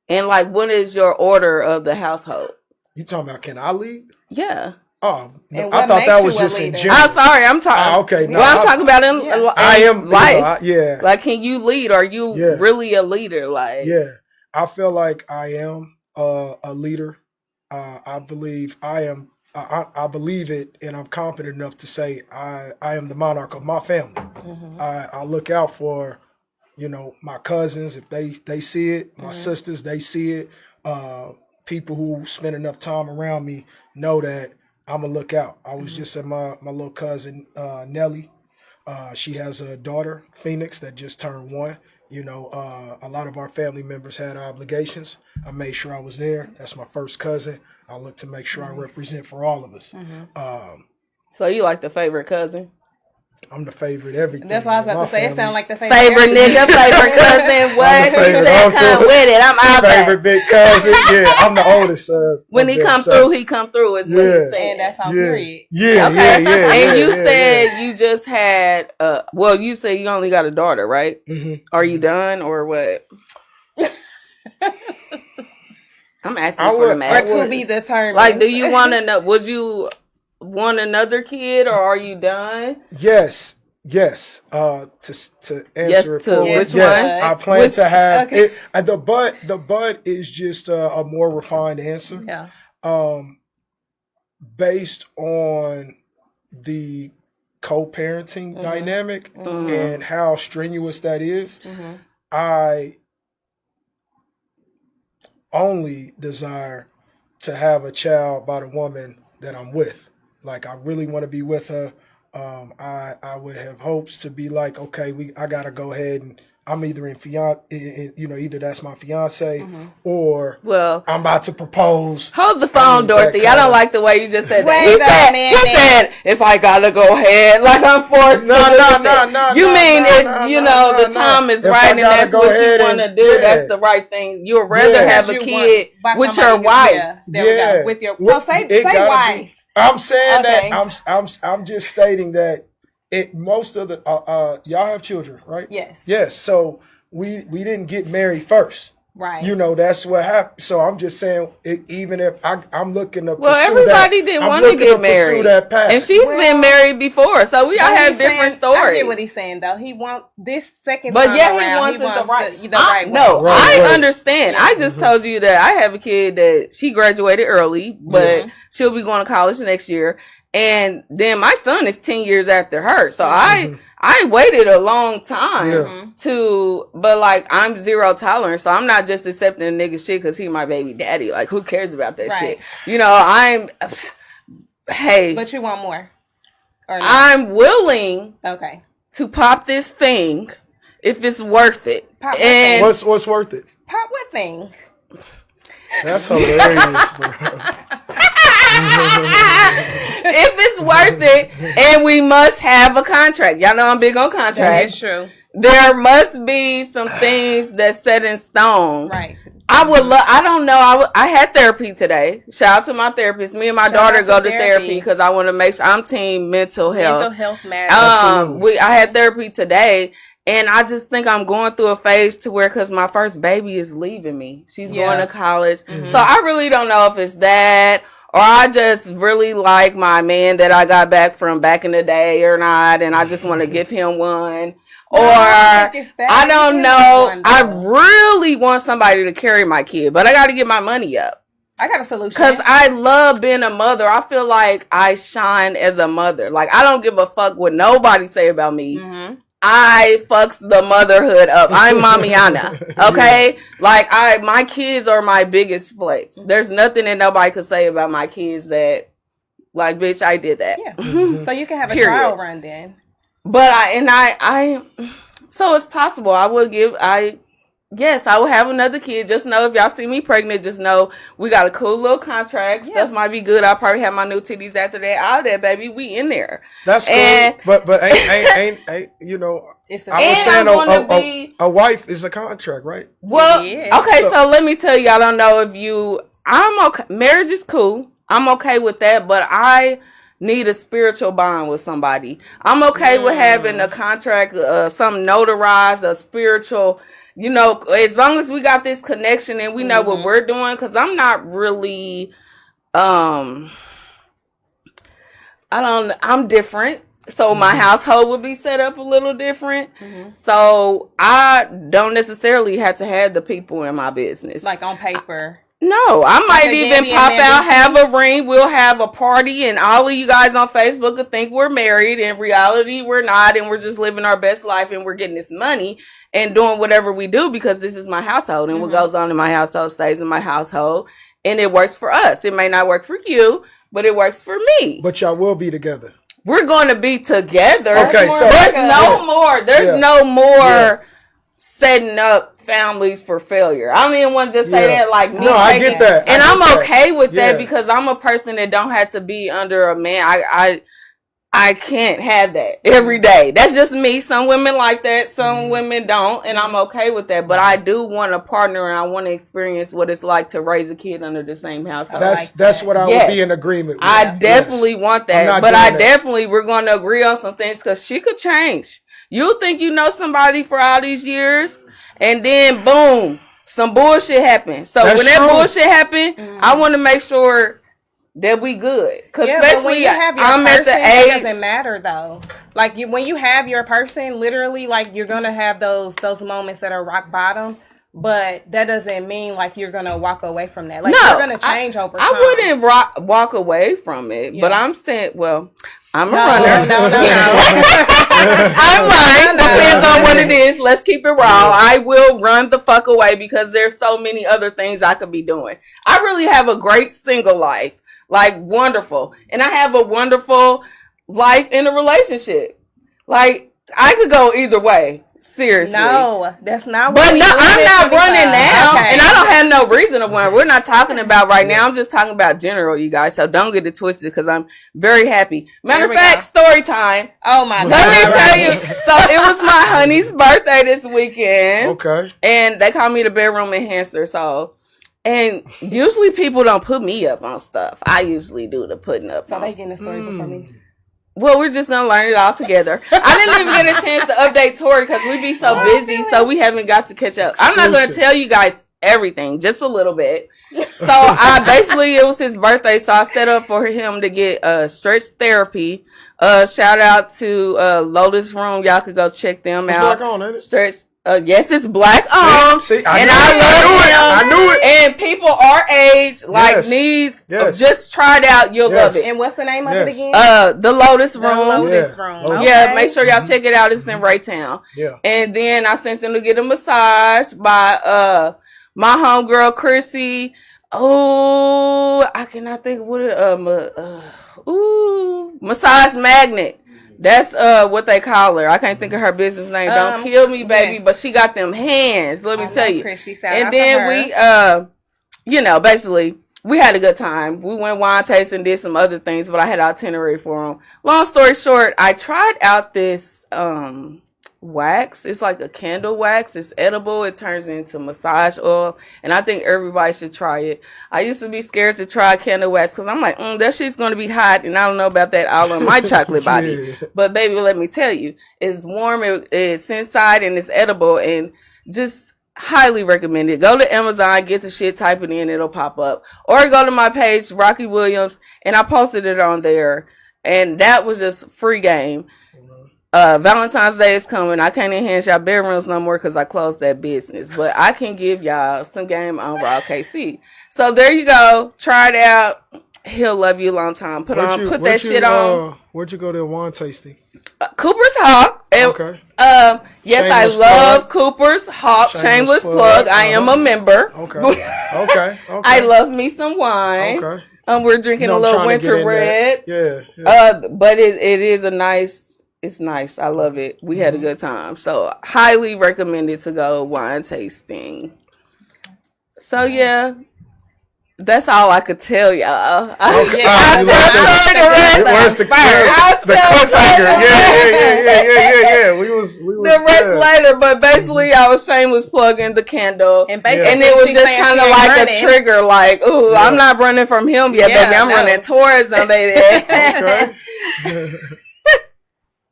And like, what is your order of the household? You talking about can I lead? Yeah. Oh, no, And I what thought makes that you was a just in leader? general. I'm sorry. I'm talking. Okay, no, I'm talking about in I am life. yeah. Like, can you lead? Are you Yeah. really a leader? Like, Yeah, I feel like I am a leader. I believe I am. I believe it, and I'm confident enough to say I am the monarch of my family. I look out for, my cousins if they see it, my sisters they see it. People who spend enough time around me know that I'm gonna look out. I was just at my little cousin Nellie. She has a daughter, Phoenix, that just turned 1. A lot of our family members had obligations. I made sure I was there. That's my first cousin. I look to make sure I represent for all of us. so you like the favorite cousin? I'm the favorite everything. That's what I was about My to say. It family. sounds like the favorite. Favorite nigga, favorite cousin. What? He favorite said, uncle. come with it. I'm out there. Favorite big cousin. Yeah, I'm the oldest. When he come through, he come through. Is what Yeah. he's saying. And that's on Yeah, period. yeah, Okay. yeah. And you yeah, said you just had. Well, you said you only got a daughter, right? yeah. Are you done or what? I'm asking I for would- the Or math. to be determined. Like, do you want to know? Would you want another kid, or are you done? Yes. To answer it to forward, which yes, one? I plan Which- to have okay. it. The bud is just a more refined answer. Yeah. Based on the co-parenting dynamic and how strenuous that is, I only desire to have a child by the woman that I'm with. Like, I really want to be with her. I would have hopes to be like, okay, I gotta go ahead and I'm either either that's my fiance or Well, I'm about to propose. hold the I phone, need that Dorothy. I don't kind like the way you just said that. Wait He a said, minute. if I gotta go ahead, like I'm forced No, to do no, this no, shit. no, You no, mean no, if, no, the no. time is If right I and gotta that's go what you ahead want to and- do, yeah. that's the right thing. You'd rather Yeah. have a You kid want- by with somebody your who- wife. Yeah, there we go. With your say It gotta be- wife. I'm saying Okay. that I'm just stating that most of the y'all have children, right? Yes. Yes. So we didn't get married first. Right. That's what happened. So I'm just saying, even if I'm looking to Well, pursue everybody that, didn't I'm want to looking get pursue married. that path. And she's been married before, so we all But have he's different saying- stories. I get what he's saying though. He wants this second But time yeah, around. he wants the right. the right No, one. Right, I right. understand. I just told you that I have a kid that she graduated early, but she'll be going to college next year. And then my son is 10 years after her. So I waited a long time but like, I'm zero tolerance. So I'm not just accepting a nigga shit because he my baby daddy. Like, who cares about that Right. shit? Hey, But you want more. Or not? I'm willing Okay. to pop this thing if it's worth it. Pop what And what's worth it? Pop what thing? That's hilarious, bro. if it's worth it, and we must have a contract. Y'all know I'm big on contracts. That's true. There must be some things that's set in stone. Right. I would love. I don't know. I had therapy today. Shout out to my therapist. Me and my Shout daughter out go to to therapy therapy. because I want to make sure I'm team mental health. Mental health matters. Absolutely. I had therapy today, and I just think I'm going through a phase to where, because my first baby is leaving me. She's going to college. So I really don't know if it's that or I just really like my man that I got back from back in the day or not, and I just want to give him one. Or I don't know. I really want somebody to carry my kid, but I got to get my money up. I got a solution. Because I love being a mother. I feel like I shine as a mother. Like, I don't give a fuck what nobody say about me. Mm-hmm. I fucks the motherhood up. I'm Mamiana. Okay? Like, my kids are my biggest flex. There's nothing that nobody could say about my kids that, like, bitch, I did that. Yeah. So you can have a trial run then. But so it's possible. Yes, I will have another kid. Just know if y'all see me pregnant, just know we got a cool little contract. Stuff might be good. I'll probably have my new titties after that. All that, baby. We in there. That's cool. But ain't you know, I was saying a wife is a contract, right? Well, okay, so let me tell you, I don't know if I'm okay. Marriage is cool. I'm okay with that, but I need a spiritual bond with somebody. I'm okay with having a contract, some notarized, a spiritual, you know, as long as we got this connection and we know what we're doing, because I'm not really, I'm different. So my household would be set up a little different. So I don't necessarily have to have the people in my business. Like on paper. No, I might even pop out, have a ring, we'll have a party, and all of you guys on Facebook will think we're married. In reality, we're not, and we're just living our best life, and we're getting this money and doing whatever we do because this is my household, and what goes on in my household stays in my household, and it works for us. It may not work for you, but it works for me. But y'all will be together. We're going to be together. Okay, so there's no more setting up families for failure. I don't even want to just say that like me. No, I get that. And I'm okay with that because I'm a person that don't have to be under a man. I can't have that every day. That's just me. Some women like that. Some women don't. And I'm okay with that. But I do want a partner and I want to experience what it's like to raise a kid under the same household. That's what I would be in agreement with. I definitely want that. But we're going to agree on some things because she could change. You think you know somebody for all these years, and then boom, some bullshit happened. So when that bullshit happened, I want to make sure that we good. Because especially when you have your I'm person, at the age. It doesn't matter though. Like when you have your person, literally, like you're gonna have those moments that are rock bottom. But that doesn't mean like you're gonna walk away from that. Like you're gonna change over time. I wouldn't walk away from it, but I'm saying, I'm a runner. No. I'm right. Depends on what it is. Let's keep it raw. I will run the fuck away because there's so many other things I could be doing. I really have a great single life, like wonderful, and I have a wonderful life in a relationship. Like I could go either way. Seriously. No, that's not what I'm not running now. Okay. And I don't have no reason to run. We're not talking about right now. I'm just talking about general, you guys. So don't get it twisted because I'm very happy. Matter of fact, story time. Oh my God. Let me tell you. So it was my honey's birthday this weekend. Okay. And they call me the bedroom enhancer. So, and usually people don't put me up on stuff. I usually do the putting up. So they getting a story before me. Well, we're just going to learn it all together. I didn't even get a chance to update Tori because we be so busy, so we haven't got to catch up. I'm not going to tell you guys everything, just a little bit. So, it was his birthday, so I set up for him to get stretch therapy. Shout out to Lotus Room. Y'all could go check them out. Black on, ain't it? Stretch. Yes, it's black owned. I knew it. And people our age, needs, just try it out. You'll love it. And what's the name of it again? The Lotus Room. Lotus Room. Okay. Yeah, make sure y'all check it out. It's in Raytown. Yeah. And then I sent them to get a massage by my homegirl Chrissy. Oh, I cannot think of what Massage Magnet. That's what they call her. I can't think of her business name. Don't kill me, baby. Yes. But she got them hands. Let me tell you. Chrissy, and then we, basically, we had a good time. We went wine tasting, did some other things, but I had an itinerary for them. Long story short, I tried out this wax. It's like a candle wax. It's edible. It turns into massage oil, and I think everybody should try it. I used to be scared to try candle wax because I'm like, that shit's gonna be hot, and I don't know about that all on my chocolate body. But baby, let me tell you, it's warm. It's inside and it's edible, and just highly recommend it. Go to Amazon, get the shit, type it in, it'll pop up. Or go to my page, Rocky Williams, and I posted it on there. And that was just free game. Valentine's Day is coming. I can't enhance y'all bedrooms no more because I closed that business. But I can give y'all some game on Raw KC. So there you go. Try it out. He'll love you a long time. Put that shit on. Where'd you go to wine tasting? Cooper's Hawk. Okay. Yes, Shameless I love plug. Cooper's Hawk. Shameless plug. plug. I am a member. Okay. I love me some wine. Okay. We're drinking a little winter red. Yeah. But it is a nice. It's nice. I love it. We had a good time. So highly recommended to go wine tasting. So yeah. That's all I could tell y'all. Where's the cliffhanger? Yeah. We was the rest later, but basically I was shameless plugging the candle, and it was just kind of like a trigger, like, ooh, I'm not running from him yet, baby. I'm running towards them, baby. Okay.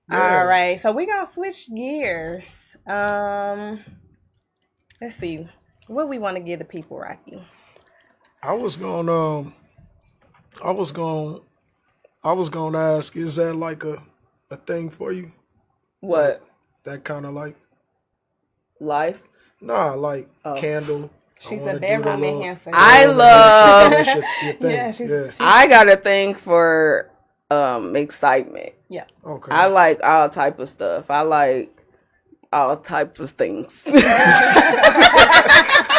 All right, so we're gonna switch gears. Let's see what we want to give the people, Rocky. I was gonna ask, is that like a thing for you? What? That kind of like life? Nah, like candle. She's a bedroom enhancer. I love. I got a thing for excitement. Yeah. Okay. I like all type of stuff. I like all type of things.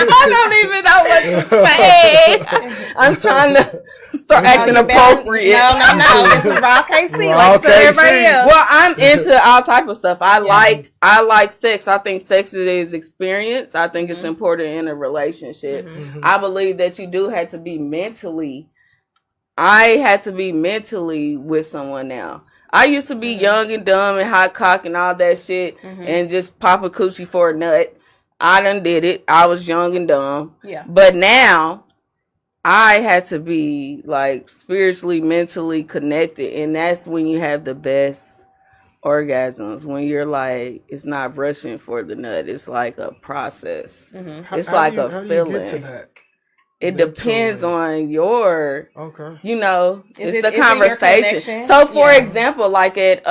I don't even know what to say. I'm trying to start acting appropriate. No. This is Raw KC. Like to everybody else. Well, I'm into all type of stuff. I like sex. I think sex is experience. I think it's important in a relationship. I believe that you do have to be mentally. I had to be mentally with someone now. I used to be young and dumb and hot cock and all that shit and just pop a coochie for a nut. I done did it. I was young and dumb. Yeah. But now I had to be like spiritually, mentally connected. And that's when you have the best orgasms. When you're like, it's not rushing for the nut. It's like a process. It's like a feeling. How do you get to that? It depends on your, it's the it conversation. So for example, like at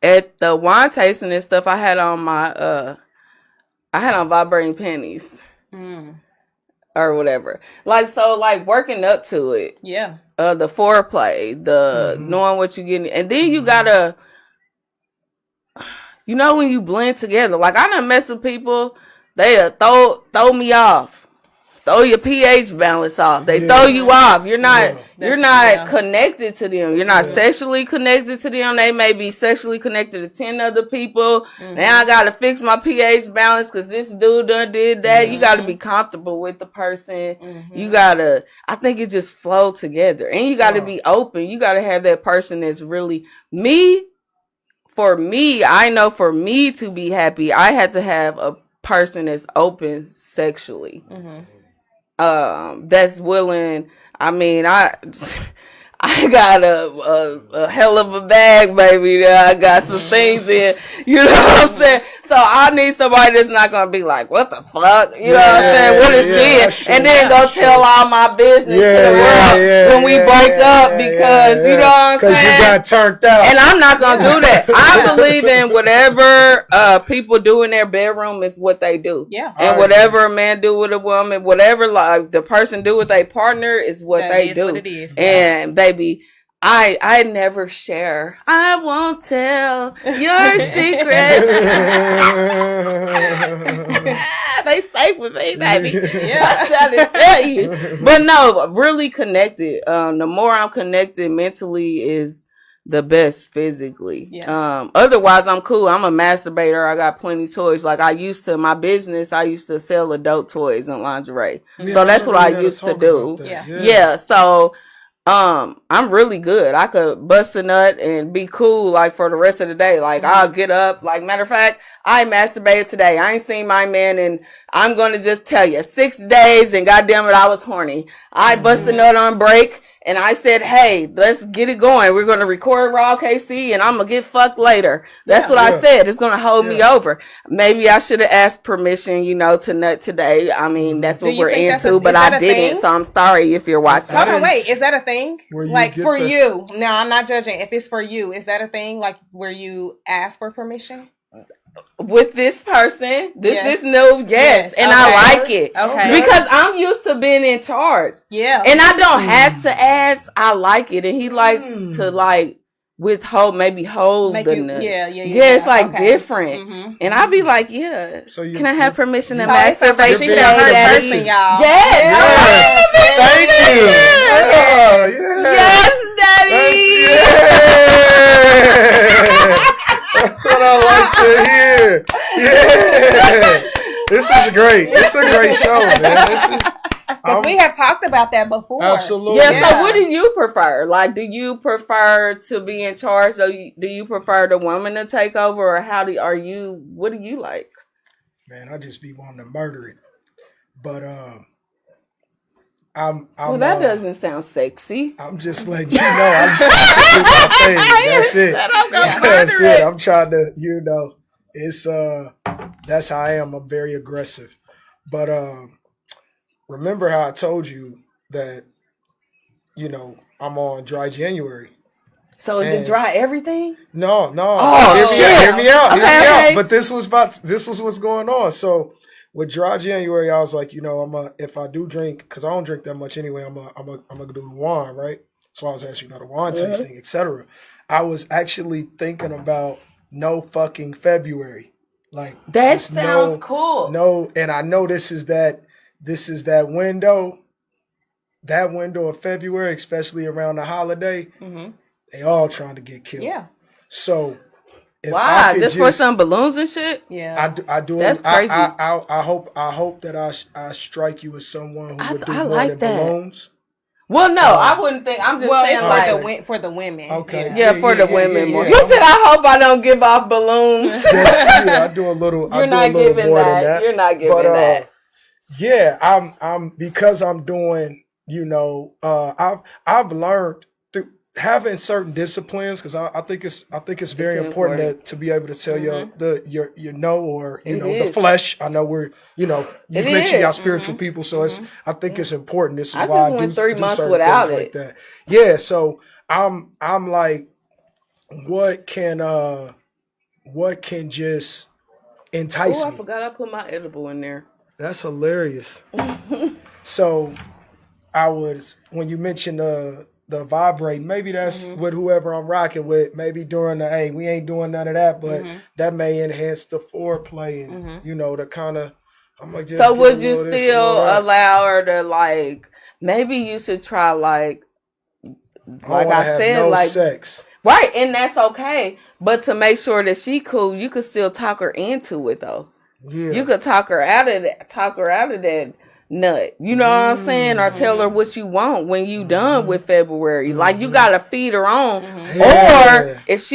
the wine tasting and stuff, I had on my, vibrating panties or whatever. Like, so like working up to it. Yeah. The foreplay, the knowing what you're getting. And then you gotta, when you blend together, like I done mess with people, they throw me off. Throw your pH balance off. They throw you off. You're not connected to them. You're not sexually connected to them. They may be sexually connected to 10 other people. Now I gotta fix my pH balance because this dude done did that. You gotta be comfortable with the person. I think it just flow together. And you gotta be open. You gotta have that person that's really me. For me, I know for me to be happy, I had to have a person that's open sexually. That's willing. I mean, I got a hell of a bag, baby. I got some things in. You know what I'm saying? So I need somebody that's not gonna be like, "What the fuck?" You know what I'm saying? What is she? And then go tell all my business to the world when we break up because you know what I'm saying? Because you got turned out. And I'm not gonna do that. I believe in whatever people do in their bedroom is what they do. Yeah. And whatever a man do with a woman, whatever like the person do with a partner is what they do. What it is. And baby, I never share. I won't tell your secrets. They safe with me, baby. I'm trying to tell you. But no, really connected. The more I'm connected mentally is the best physically. Yeah. Otherwise I'm cool. I'm a masturbator. I got plenty of toys. Like I used to sell adult toys and lingerie. So that's what I used to do. Yeah. So I'm really good. I could bust a nut and be cool like for the rest of the day. Like I'll get up. Like matter of fact, I masturbated today. I ain't seen my man and I'm gonna just tell you 6 days and goddamn it, I was horny. I bust a nut on break and I said, hey, let's get it going. We're going to record Raw KC and I'm going to get fucked later. That's what I said. It's going to hold me over. Maybe I should have asked permission, to nut today. I mean, that's what we're into, but I didn't. So I'm sorry if you're watching. Hold on, wait. Is that a thing? Like for you? No, I'm not judging. If it's for you, is that a thing? Like where you ask for permission? With this person, this is new, yes, and I like it, because I'm used to being in charge, and I don't have to ask. I like it, and he likes to withhold, maybe hold the nut. It's like different, and I'll be like, so can I have permission to masturbate? She's that person, y'all. Yes, thank you. Yes, daddy. That's what I like to hear. Yeah. This is great. It's a great show, man. Because we have talked about that before. Absolutely. Yeah, so what do you prefer? Like, do you prefer to be in charge? So do you prefer the woman to take over? Or what do you like? Man, I just be wanting to murder it. But, that doesn't sound sexy. I'm just letting you know. I just do my thing. That's it. That's it. I'm trying to, it's that's how I am. I'm very aggressive. But remember how I told you that, I'm on dry January. So is it dry everything? No. Oh, hear me out. Okay. But this was what's going on. So with dry January, I was like, if I do drink, because I don't drink that much anyway, I'm gonna do the wine, right? So I was actually the wine tasting, etc. I was actually thinking about no fucking February, like that sounds cool. No, and I know this is that window of February, especially around the holiday. Mm-hmm. They all trying to get killed. Yeah. So. Why? Just for some balloons and shit? Yeah, I do. That's crazy. I hope that I strike you as someone who would do more than balloons. Well, no, I wouldn't think. I'm just saying, it's for the women. Okay. Yeah, for the women more. You said, I hope I don't give off balloons. I do a little. You're not giving more than that. You're not giving that. Yeah, I'm because I'm doing. I've learned. Having certain disciplines, because I think it's very important to be able to tell your or the flesh. I know you mentioned y'all spiritual people, so I think it's important. This is why I went 3 months certain without things it. like that. Yeah, so I'm like, what can just entice me? I forgot I put my edible in there. That's hilarious. So when you mentioned the vibrate, maybe that's with whoever I'm rocking with. Maybe during we ain't doing none of that, but that may enhance the foreplay and the kind of. I'm like, so would you still allow her to maybe you should try like I said, sex. Right, and that's okay. But to make sure that she cool, you could still talk her into it though. Yeah. You could talk her out of that nut. You know what I'm saying? Or tell her what you want when you done with February. Like you gotta feed her on. Or if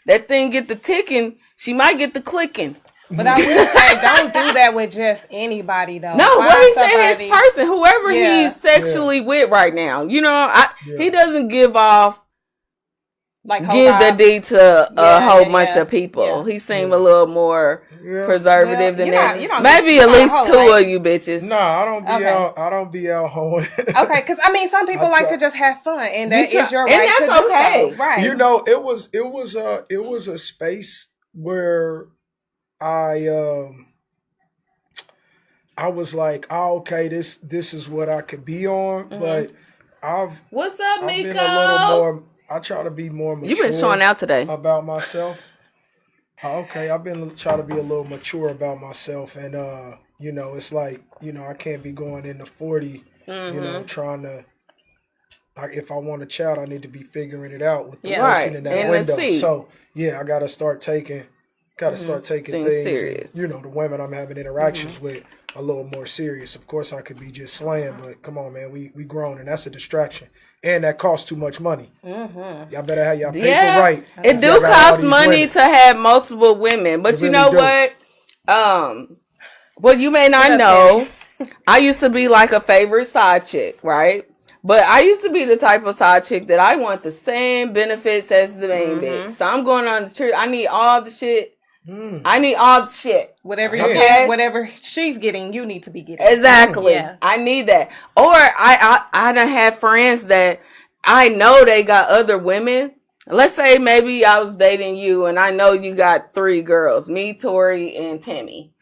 that thing get the ticking, she might get the clicking. But I will say, don't do that with just anybody though. No, what he said, his person, whoever he's sexually with right now. He doesn't give off give the D to a whole bunch of people. He seemed a little more preservative than that. Maybe at least two of you bitches. No, I don't be out hoeing. Okay, because some people like to just have fun, and that is your right, and that's to okay. Do so. Right? It was a space where I was like, okay, this is what I could be on, but What's up, Miko? Been a little more. I try to be more mature. You've been showing out today about myself. Okay, I've been trying to be a little mature about myself, and it's like I can't be going into 40, trying to. Like, if I want a child, I need to be figuring it out with the person in that window. So I gotta start taking things serious. And, the women I'm having interactions with a little more serious. Of course, I could be just slaying, but come on, man, we grown, and that's a distraction, and that costs too much money. Y'all better have your paper right. It do cost money to have multiple women, but you know what? Well, you may not know. I used to be like a favorite side chick, right? But I used to be the type of side chick that I want the same benefits as the main bitch. So I'm going on the trip. I need all the shit. I need all the shit. Whatever you get, whatever she's getting, you need to be getting. Exactly. Yeah. I need that. Or I done had friends that I know they got other women. Let's say maybe I was dating you and I know you got 3 girls, me, Tori, and Tammy.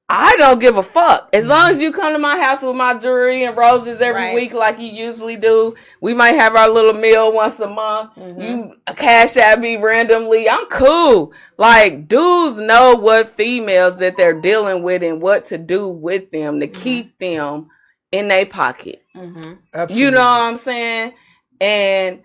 I don't give a fuck. As long as you come to my house with my jewelry and roses every week like you usually do. We might have our little meal once a month. You cash at me randomly. I'm cool. Like, dudes know what females that they're dealing with and what to do with them to keep them in their pocket. Absolutely. You know what I'm saying? And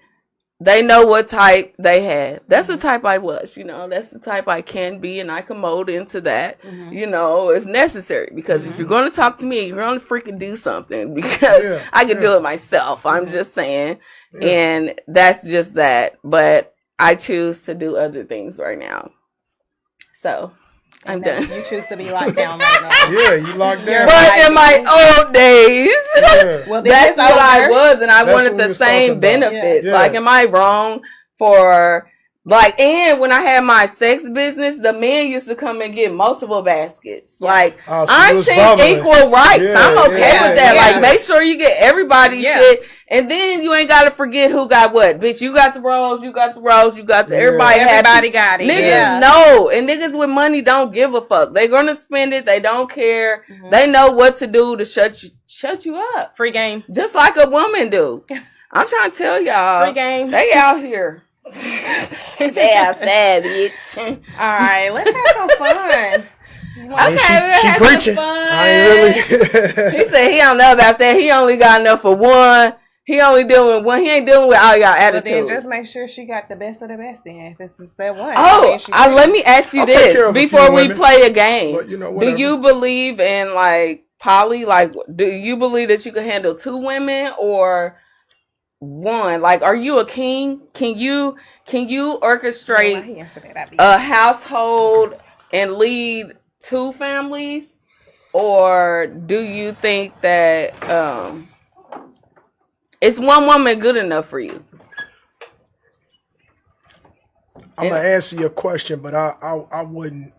they know what type they have. That's the type I was, you know. That's the type I can be, and I can mold into that, you know, if necessary. Because if you're going to talk to me, you're going to freaking do something. Because I can do it myself. I'm just saying. And that's just that. But I choose to do other things right now. So I'm done. You choose to be locked down right now. Yeah, you locked down. But in my old days, well, that's what I was, and I wanted the same benefits. Yeah. Like, am I wrong for like? And when I had my sex business, the men used to come and get multiple baskets. Like, so I'm team equal rights. I'm okay with that. Like, make sure you get everybody's shit. And then you ain't got to forget who got what. Bitch, you got the rolls, you got the rolls, you got the everybody got it. Niggas know. And niggas with money don't give a fuck. They're going to spend it. They don't care. They know what to do to shut you up. Free game. Just like a woman do. I'm trying to tell y'all. Free game. They out here. They outside, bitch. All right, let's have some fun. Okay, she preaching. I ain't really. He said he don't know about that. He only got enough for one. He only dealing with one. He ain't dealing with all y'all attitude. But then just make sure she got the best of the best then. If it's just that one. Oh, let me ask you this before we play a game. But, you know, do you believe in like poly? Like, do you believe that you can handle 2 women or one? Like, are you a king? Can you orchestrate a household and lead 2 families? Or do you think that is one woman good enough for you? I'm gonna answer your question, but I would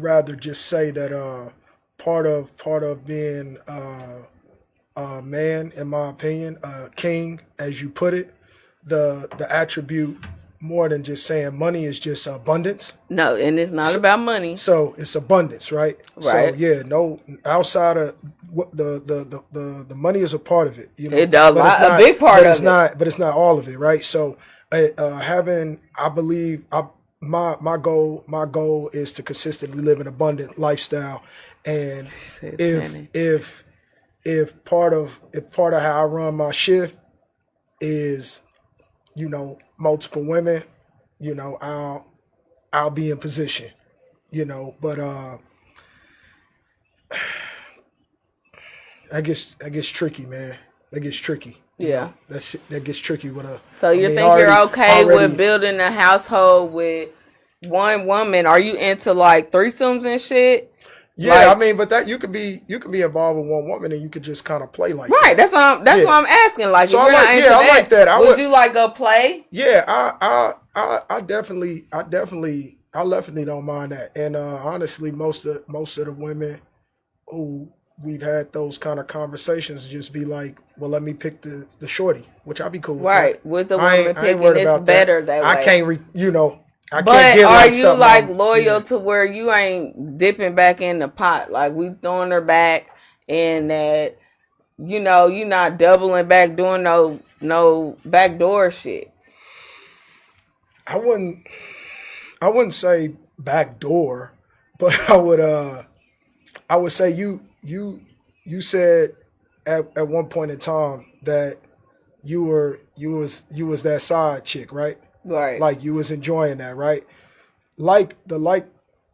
rather just say that part of being a man, in my opinion, king, as you put it, the attribute more than just saying money is just abundance. No, and it's not about money. So it's abundance, right? Right. So yeah, no, outside of what the money is a part of it. You know, a big part of it. But it's not all of it, right? So I believe my goal is to consistently live an abundant lifestyle, and if part of how I run my shift is, you know, multiple women, you know, I'll be in position, you know, but that gets tricky, man. That gets tricky. Yeah. That gets tricky with a. So you think you're okay with building a household with one woman? Are you into like threesomes and shit? Yeah, like, I mean, but that you could be involved with one woman and you could just kind of play like right. That's what I'm asking. Like, so if you're not into I like that. Would you like go play? Yeah, I definitely don't mind that. And honestly, most of the women who we've had those kind of conversations just be like, well, let me pick the shorty, which I'll be cool with. Right, with the woman picking, it's better that way. I can't I but can't get are like you like loyal to where you ain't dipping back in the pot? Like, we throwing her back, and that, you know, you not doubling back, doing no backdoor shit. I wouldn't say backdoor, but I would say you said at one point in time that you was that side chick, right? Right. Like, you was enjoying that, right? Like the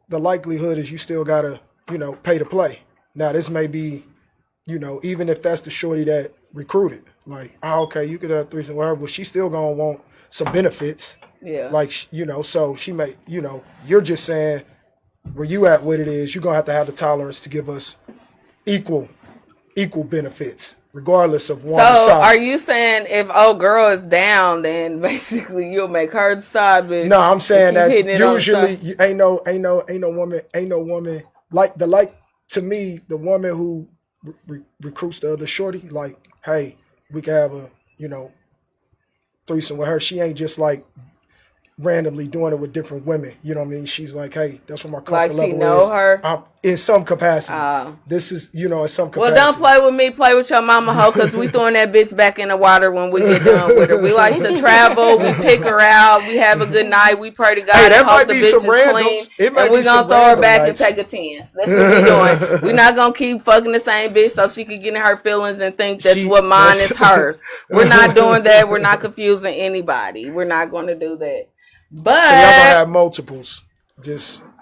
likelihood is you still gotta, you know, pay to play. Now, this may be, you know, even if that's the shorty that recruited, like, okay, you could have threesome with her, but she's still gonna want some benefits. Yeah. Like, you know, so she may, you know, you're just saying where you at with it is you're gonna have the tolerance to give us equal benefits, regardless of one So side. are you saying if old girl is down, then basically you'll make her the side bitch? No, I'm saying that keep hitting it on the usually side? you ain't no woman like to me, the woman who recruits the other shorty, like, hey, we can have a, threesome with her. She ain't just like randomly doing it with different women. You know what I mean? She's like, hey, that's what my comfort Like she level know is. her? In some capacity. Oh. This is, in some capacity. Well, don't play with me. Play with your mama hoe, because we throwing that bitch back in the water when we get done with her. We like to travel. We pick her out. We have a good night. We pray to God Hey, and that hope might the be bitch is some randoms. clean. It might And we be gonna some throw her random back nights. and take a chance. That's what we doing. We not gonna keep fucking the same bitch so she can get in her feelings and think that's what mine is hers. We're not doing that. We're not confusing anybody. We're not going to do that. But So y'all gonna have multiples.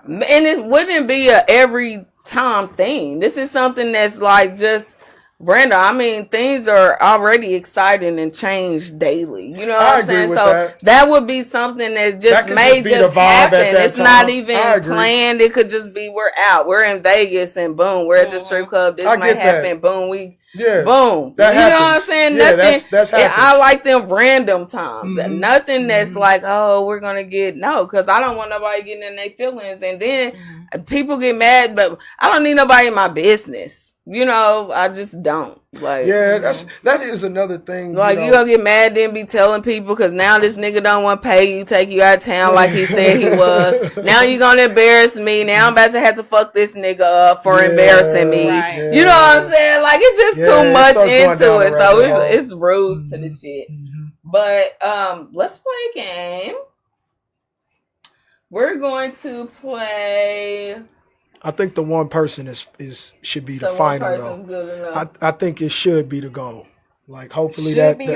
And it wouldn't be a every time thing. This is something that's like just random. I mean, things are already exciting and change daily. You know what I I'm saying? agree with So that would be something that just could may just be just the vibe at happen. that It's time. not I even agree. planned. It could just be we're out. We're in Vegas and boom, we're at the strip club. This I might get that. happen. Boom, we Yeah. boom. That You know what I'm happens. saying? Yeah, Nothing. that's I happens. like them random times. Nothing that's like, oh, we're gonna get because I don't want nobody getting in their feelings, and then people get mad. But I don't need nobody in my business. I just don't like. Yeah, that is another thing. Like you gonna get mad, then be telling people because now this nigga don't want to pay you, take you out of town like he said he was. Now you gonna embarrass me. Now I'm about to have to fuck this nigga up for embarrassing me. Right. Yeah. You know what I'm saying? Like it's just Yeah, too it much starts going into down it. the So rabbit hole. it's rules to the shit. But let's play a game. We're going to play. I think the one person should be the So one final person's though. good enough. I think it should be the goal. Like hopefully Should that be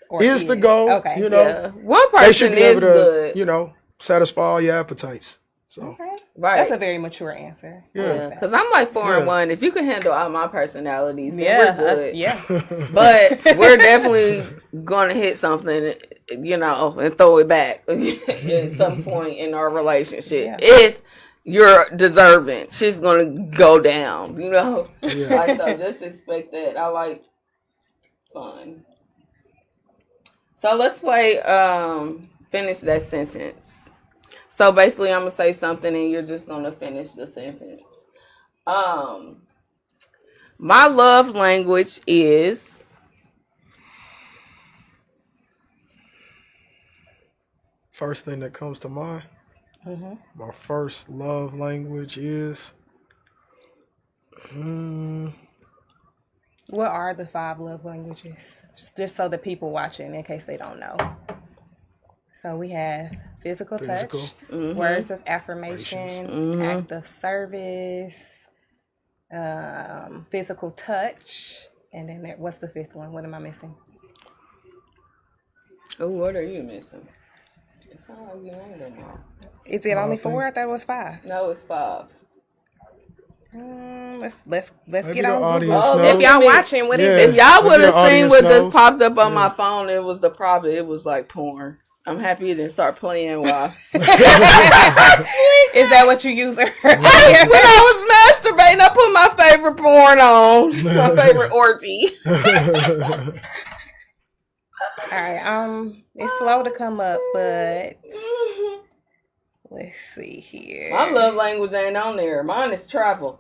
or is the goal. Okay. Yeah. One They should person be is able to, good. satisfy all your appetites. So Okay. Right. That's a very mature answer. yeah. Because I'm like 4 and Yeah. 1. If you can handle all my personalities, then Yeah. we're good. Yeah. But we're definitely gonna hit something, and throw it back at some point in our relationship. Yeah. If you're deserving, she's gonna go down. Yeah. Like so. Just expect that. I like fun. So let's play. Finish that sentence. So basically, I'm gonna say something, and you're just gonna finish the sentence. My love language is. First thing that comes to mind. My first love language is. What are the 5 love languages? Just so the people watching, in case they don't know. So we have physical touch, words of affirmation, act of service, physical touch, and then what's the 5th one? What am I missing? Oh, what are you missing? It's not like you named them all. Is it only 4? I thought it was 5. No, it's 5. Let's Maybe get the on audience Google. knows. If y'all watching, what is Yeah. it? If y'all would have Maybe the seen what audience just knows. popped up on my phone, it was the private. It was like porn. I'm happy it didn't start playing while Is that what you use? when I was masturbating, I put my favorite porn on. My favorite orgy. All right. It's slow to come up, but let's see here. My love language ain't on there. Mine is travel.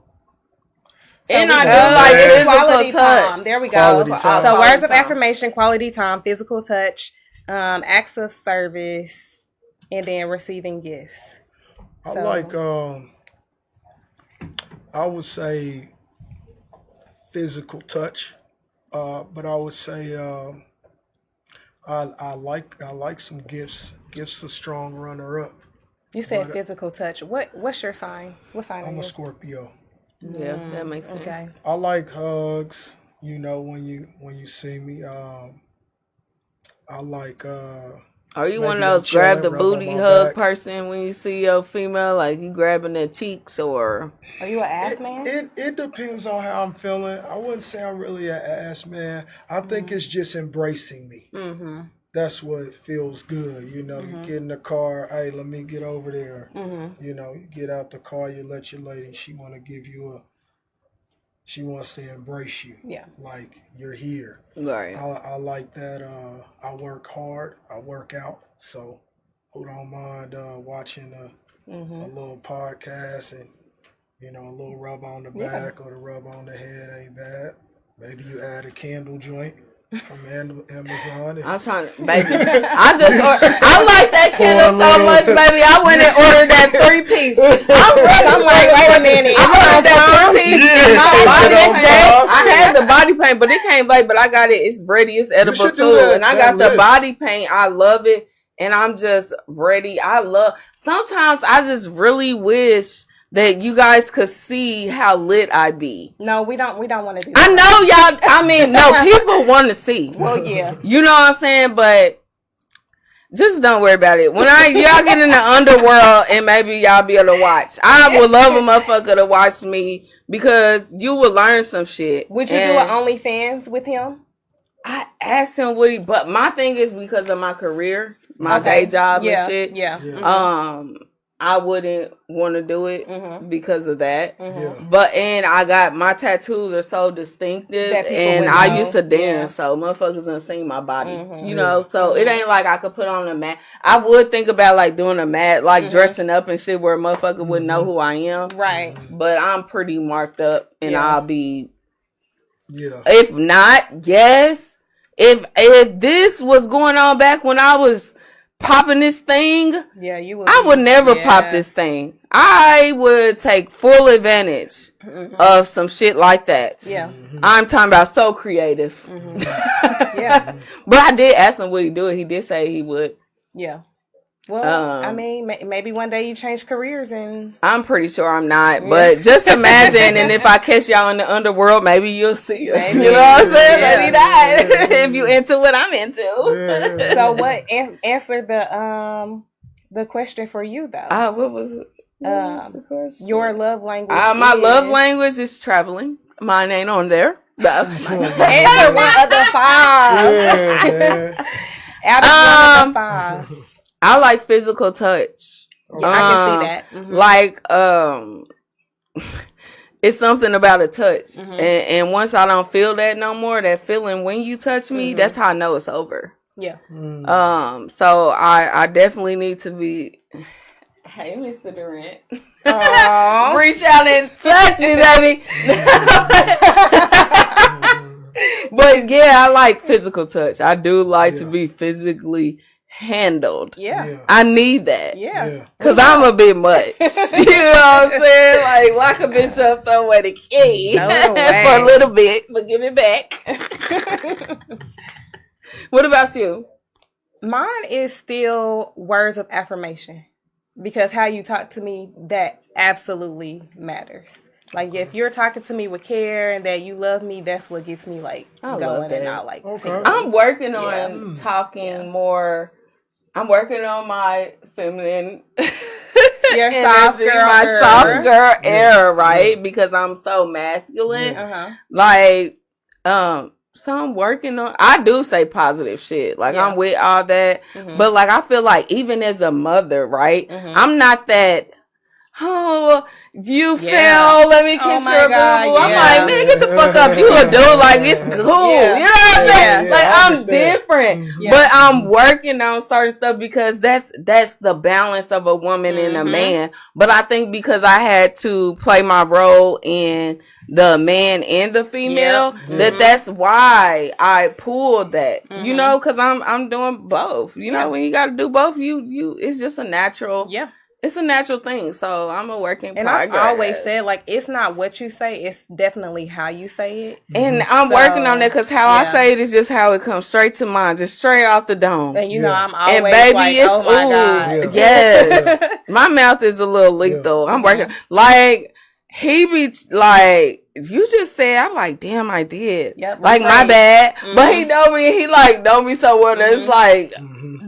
So And we I go do like Yeah. physical quality touch. time. There we Quality go. time. So Quality words of time. affirmation, quality time, physical touch, acts of service, and then receiving gifts. I So- like I would say physical touch, but I would say I like some gifts. Gifts a strong runner up. You said physical touch. What's your sign? What sign are I'm you? a Scorpio. Yeah, that makes sense. Okay. I like hugs. When you see me. I like Are you Maybe one of I'm those grab the chilling, rub on booty my hug back. person when you see your female, like you grabbing their cheeks, or Are you an ass man? It depends on how I'm feeling. I wouldn't say I'm really an ass man. I think it's just embracing me. Mm-hmm. That's what feels good. You get in the car. Hey, let me get over there. Mm-hmm. You get out the car. You let your lady. She want to give you she wants to embrace you. Yeah. Like you're here. Right. I like that. I work hard. I work out. So who don't mind watching a little podcast and a little rub on the back or the rub on the head ain't bad. Maybe you add a candle joint from Amazon. I'm trying to, baby. I like that candle so much, baby. I went and ordered that 3-piece. I'm like, wait a minute. I ordered that 3-piece. I had the body paint, but it came late. But I got it. It's ready. It's edible too. And I got the body paint. I love it, and I'm just ready. Sometimes I just really wish that you guys could see how lit I be. No, we don't want to do that. I know y'all. I mean, no, people want to see. Well, yeah. You know what I'm saying? But just don't worry about it. When y'all get in the underworld and maybe y'all be able to watch. I would love a motherfucker to watch me because you will learn some shit. Would you do an OnlyFans with him? I asked him would he, but my thing is because of my career, my day job and shit. Yeah. I wouldn't want to do it because of that. Yeah. But, and I got, my tattoos are so distinctive, and I used to dance, so motherfuckers done seen my body, you know? So it ain't like I could put on a mask. I would think about, like, doing a mask, like dressing up and shit where a motherfucker wouldn't know who I am. Right. But I'm pretty marked up, and I'll be, if not, yes. If this was going on back when I was popping this thing, you would. I would never pop this thing. I would take full advantage of some shit like that. Yeah. I'm talking about so creative. Yeah. But I did ask him would he do it. He did say he would. Yeah. Well, I mean, maybe one day you change careers and... I'm pretty sure I'm not. But just imagine, and if I catch y'all in the underworld, maybe you'll see us. Maybe. You know what I'm saying? Yeah. Maybe that. If you into what I'm into. Yeah. So what answer the question for you, though? What was it? What was the question? Your love language my love language is traveling. Mine ain't on there. Answer one of the 5. Yeah. Out of one of the 5. I like physical touch. Yeah, I can see that. Like, it's something about a touch. And once I don't feel that no more, that feeling when you touch me, that's how I know it's over. Yeah. So I definitely need to be, hey, Mr. Durant. Reach out and touch me, baby. But yeah, I like physical touch. I do like to be physically handled. Yeah. I need that. Yeah. Cause I'm a bit much. You know what I'm saying? Like lock a bitch up, throw away the key No way. for a little bit, but give it back. What about you? Mine is still words of affirmation, because how you talk to me, that absolutely matters. Like if you're talking to me with care and that you love me, that's what gets me like going and not like. I'm working on talking more. I'm working on my feminine, your soft girl, my soft girl era, right? Because I'm so masculine. Like, so I'm working on. I do say positive shit. Like I'm with all that, but like I feel like even as a mother, right? I'm not that. Oh, you fell. Let me kiss your boo boo. I'm like, man, get the fuck up. You a dude, like it's cool. You know what I'm saying? Like I'm different, but I'm working on certain stuff because that's the balance of a woman and a man. But I think because I had to play my role in the man and the female, that's why I pulled that. You know, because I'm doing both. You know, when you got to do both, you it's just a natural. Yeah. It's a natural thing, so I'm a work in progress. And I've always said, like, it's not what you say, it's definitely how you say it. And I'm working on that, because how I say it is just how it comes straight to mind, just straight off the dome. And you know, I'm always and baby, like, it's, oh my God. Yes. My mouth is a little lethal. I'm working, like, he be, like, you just said, I'm like, damn, I did. Yep, like, my bad. But he know me, he, like, know me so well that it's like...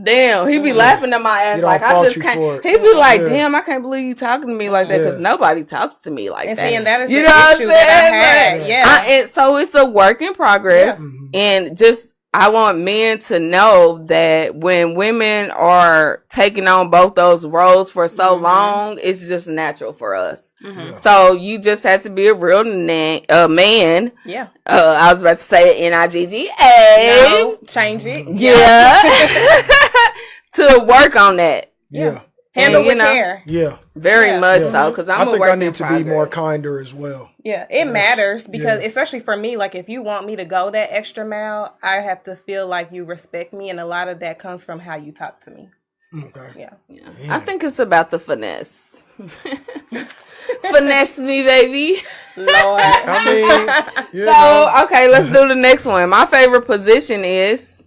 Damn, he be laughing at my ass like I just can't. He be like, "Damn, I can't believe you talking to me like that," because nobody talks to me like that. And that is you the know issue that I had. and so it's a work in progress, and just I want men to know that when women are taking on both those roles for so long, it's just natural for us. So you just have to be a real man. Yeah. I was about to say NIGGA. No, change it. Yeah. To work on that. Yeah. Handle with care. Yeah. Very much so, because I'm I think work I in need to progress. be more kinder as well. Yeah, it matters because especially for me, like if you want me to go that extra mile, I have to feel like you respect me, and a lot of that comes from how you talk to me. Okay. Yeah. I think it's about the finesse. Finesse me, baby. Lord. I mean, So, okay, let's do the next one. My favorite position is...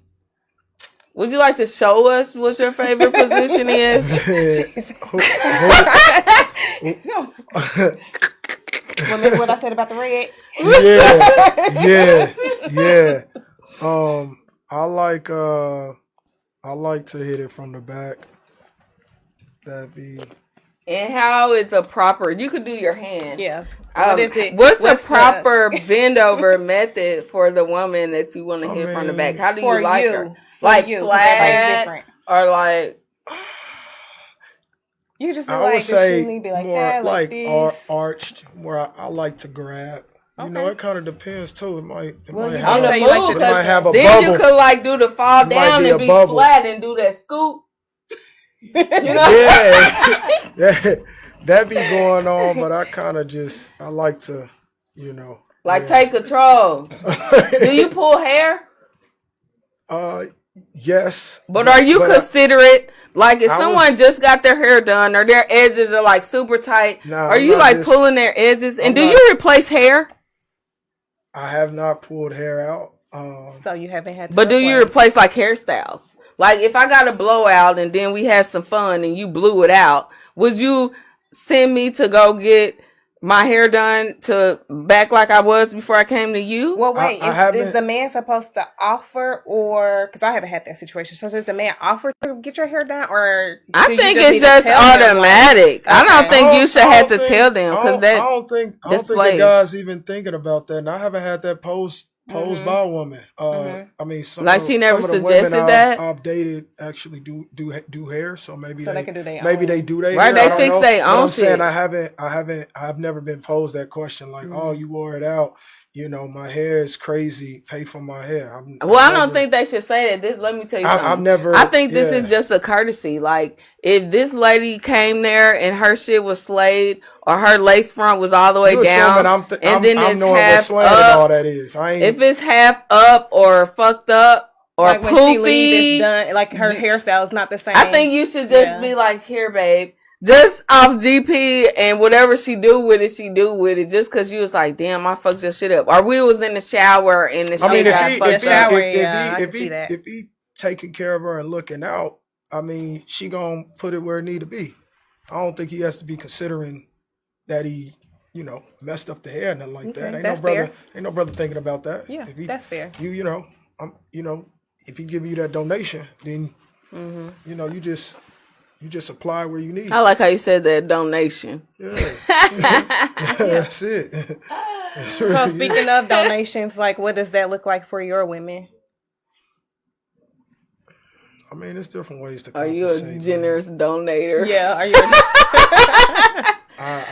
Would you like to show us what your favorite position is? Remember what I said about the red? yeah. I like to hit it from the back. That'd be. And how is a proper? You could do your hand. Yeah. What is it? What's a proper bend over method for the woman that you want to hit from the back? How do you like her? Like flat or like? You just I like would say be like more that, like this. arched, where I like to grab. You know, it kind of depends too. It might you have, say you like it might have a then bubble. you could like do the fall down and be flat and do that scoop. You know? Yeah, that be going on, but I like to, take control. Do you pull hair? Yes. But are you considerate? Like if someone just got their hair done or their edges are like super tight, are you like pulling their edges? And do you replace hair? I have not pulled hair out. So you haven't had to. But do you replace like hairstyles? Like if I got a blowout and then we had some fun and you blew it out, would you send me to go get my hair done to back like I was before I came to you? Well, wait, is the man supposed to offer, or because I haven't had that situation? So does the man offer to get your hair done, or I think it's just automatic. I don't think you should have to tell them because that. I don't think the guy's even thinking about that, and I haven't had that posed by a woman. I mean, she never some of the suggested women that. I've dated actually do hair, so maybe they can do their maybe own. they do their right. hair. They fix their own shit. I'm saying I've never been posed that question like, oh, you wore it out. You know, my hair is crazy. Pay for my hair. I don't think they should say that. Let me tell you something. I think this is just a courtesy. Like, if this lady came there and her shit was slayed or her lace front was all the way down, and then it's half up, all that is. If it's half up or fucked up or like poofy, when she leaves, it's done. Like her hairstyle is not the same. I think you should just be like, here, babe. Just off GP and whatever she do with it, just because you was like, damn, I fucked your shit up. Or we was in the shower and the shit got fucked up. If he taking care of her and looking out, I mean, she gonna put it where it need to be. I don't think he has to be considering that he, messed up the hair and nothing like that. Ain't no brother thinking about that. Yeah, that's fair. If he give you that donation, then, you just apply where you need. I like how you said that, donation. Yeah. That's it. So speaking of donations, like what does that look like for your women? I mean, there's different ways to compensate. Are you a generous donator? Yeah, are you?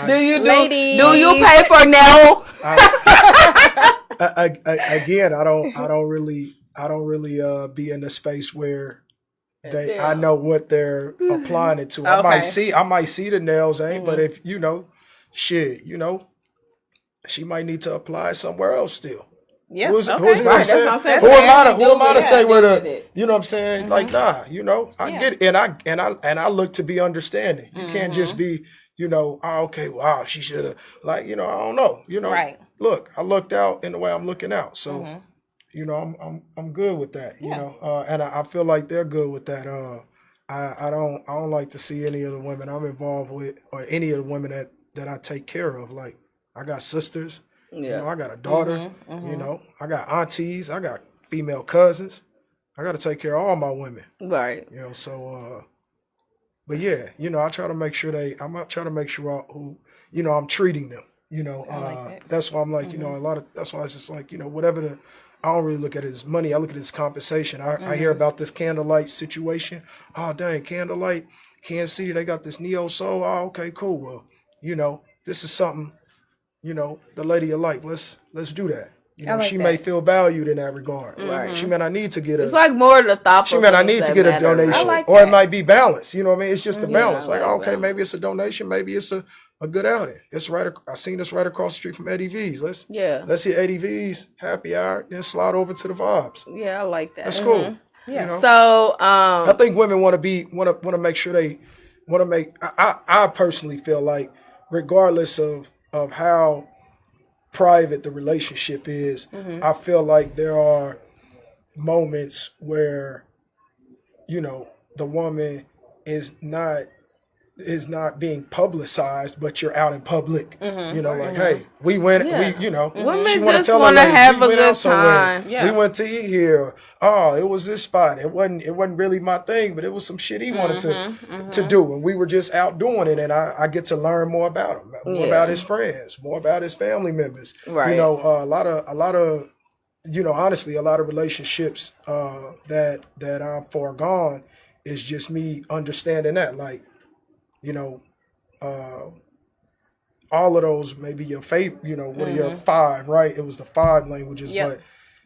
Do you pay for now? Again, I don't really be in the space where I know what they're applying it to. Okay. I might see the nails, but if she might need to apply somewhere else still. Yeah. Who am I to say where the you know what I'm saying? Like I get it. And I look to be understanding. You can't just be, okay, wow, she should have I don't know. Right. Look, I looked out in the way I'm looking out. So I'm good with that, and I feel like they're good with that. I don't like to see any of the women I'm involved with or any of the women that I take care of. Like I got sisters, I got a daughter, I got aunties, I got female cousins. I got to take care of all my women, right? But yeah, I try to make sure I'm treating them. That's why I'm like, that's why it's just like, whatever I don't really look at it as money. I look at it as compensation. I hear about this Candlelight situation. Oh, dang, Candlelight, Kansas City, they got this neo soul. Oh, okay, cool. Well, you know, this is something, you know, the lady you like. Let's do that. You know, like she that. may feel valued in that regard. Right. She may not need to get a. It's like more of the thoughtful. She may not things need to that get a matter, donation, right? like or it that. might be balanced. You know what I mean? It's just a balance. I Like, like okay, balance. maybe it's a donation, maybe it's a good outing. It's right. I seen this right across the street from Eddie V's. Let's hit Eddie V's happy hour, then slide over to the Vibes. Yeah, I like that. That's cool. Yeah. You know? So, I think women want to make sure they want to make. I personally feel like, regardless of how private the relationship is, I feel like there are moments where, you know, the woman is not being publicized, but you're out in public. You know, like, hey, we went, we, you know, women she wanna just tell her want to ladies, have we a went out good somewhere. time. Yeah. We went to eat here. Oh, it was this spot. It wasn't really my thing, but it was some shit he wanted to do, and we were just out doing it. And I get to learn more about him, more about his friends, more about his family members. Right. You know, a lot of, you know, honestly, a lot of relationships that I've foregone is just me understanding that, like, you know, all of those maybe your favorite, you know, what are your 5, right? It was the 5 languages, Yep. but,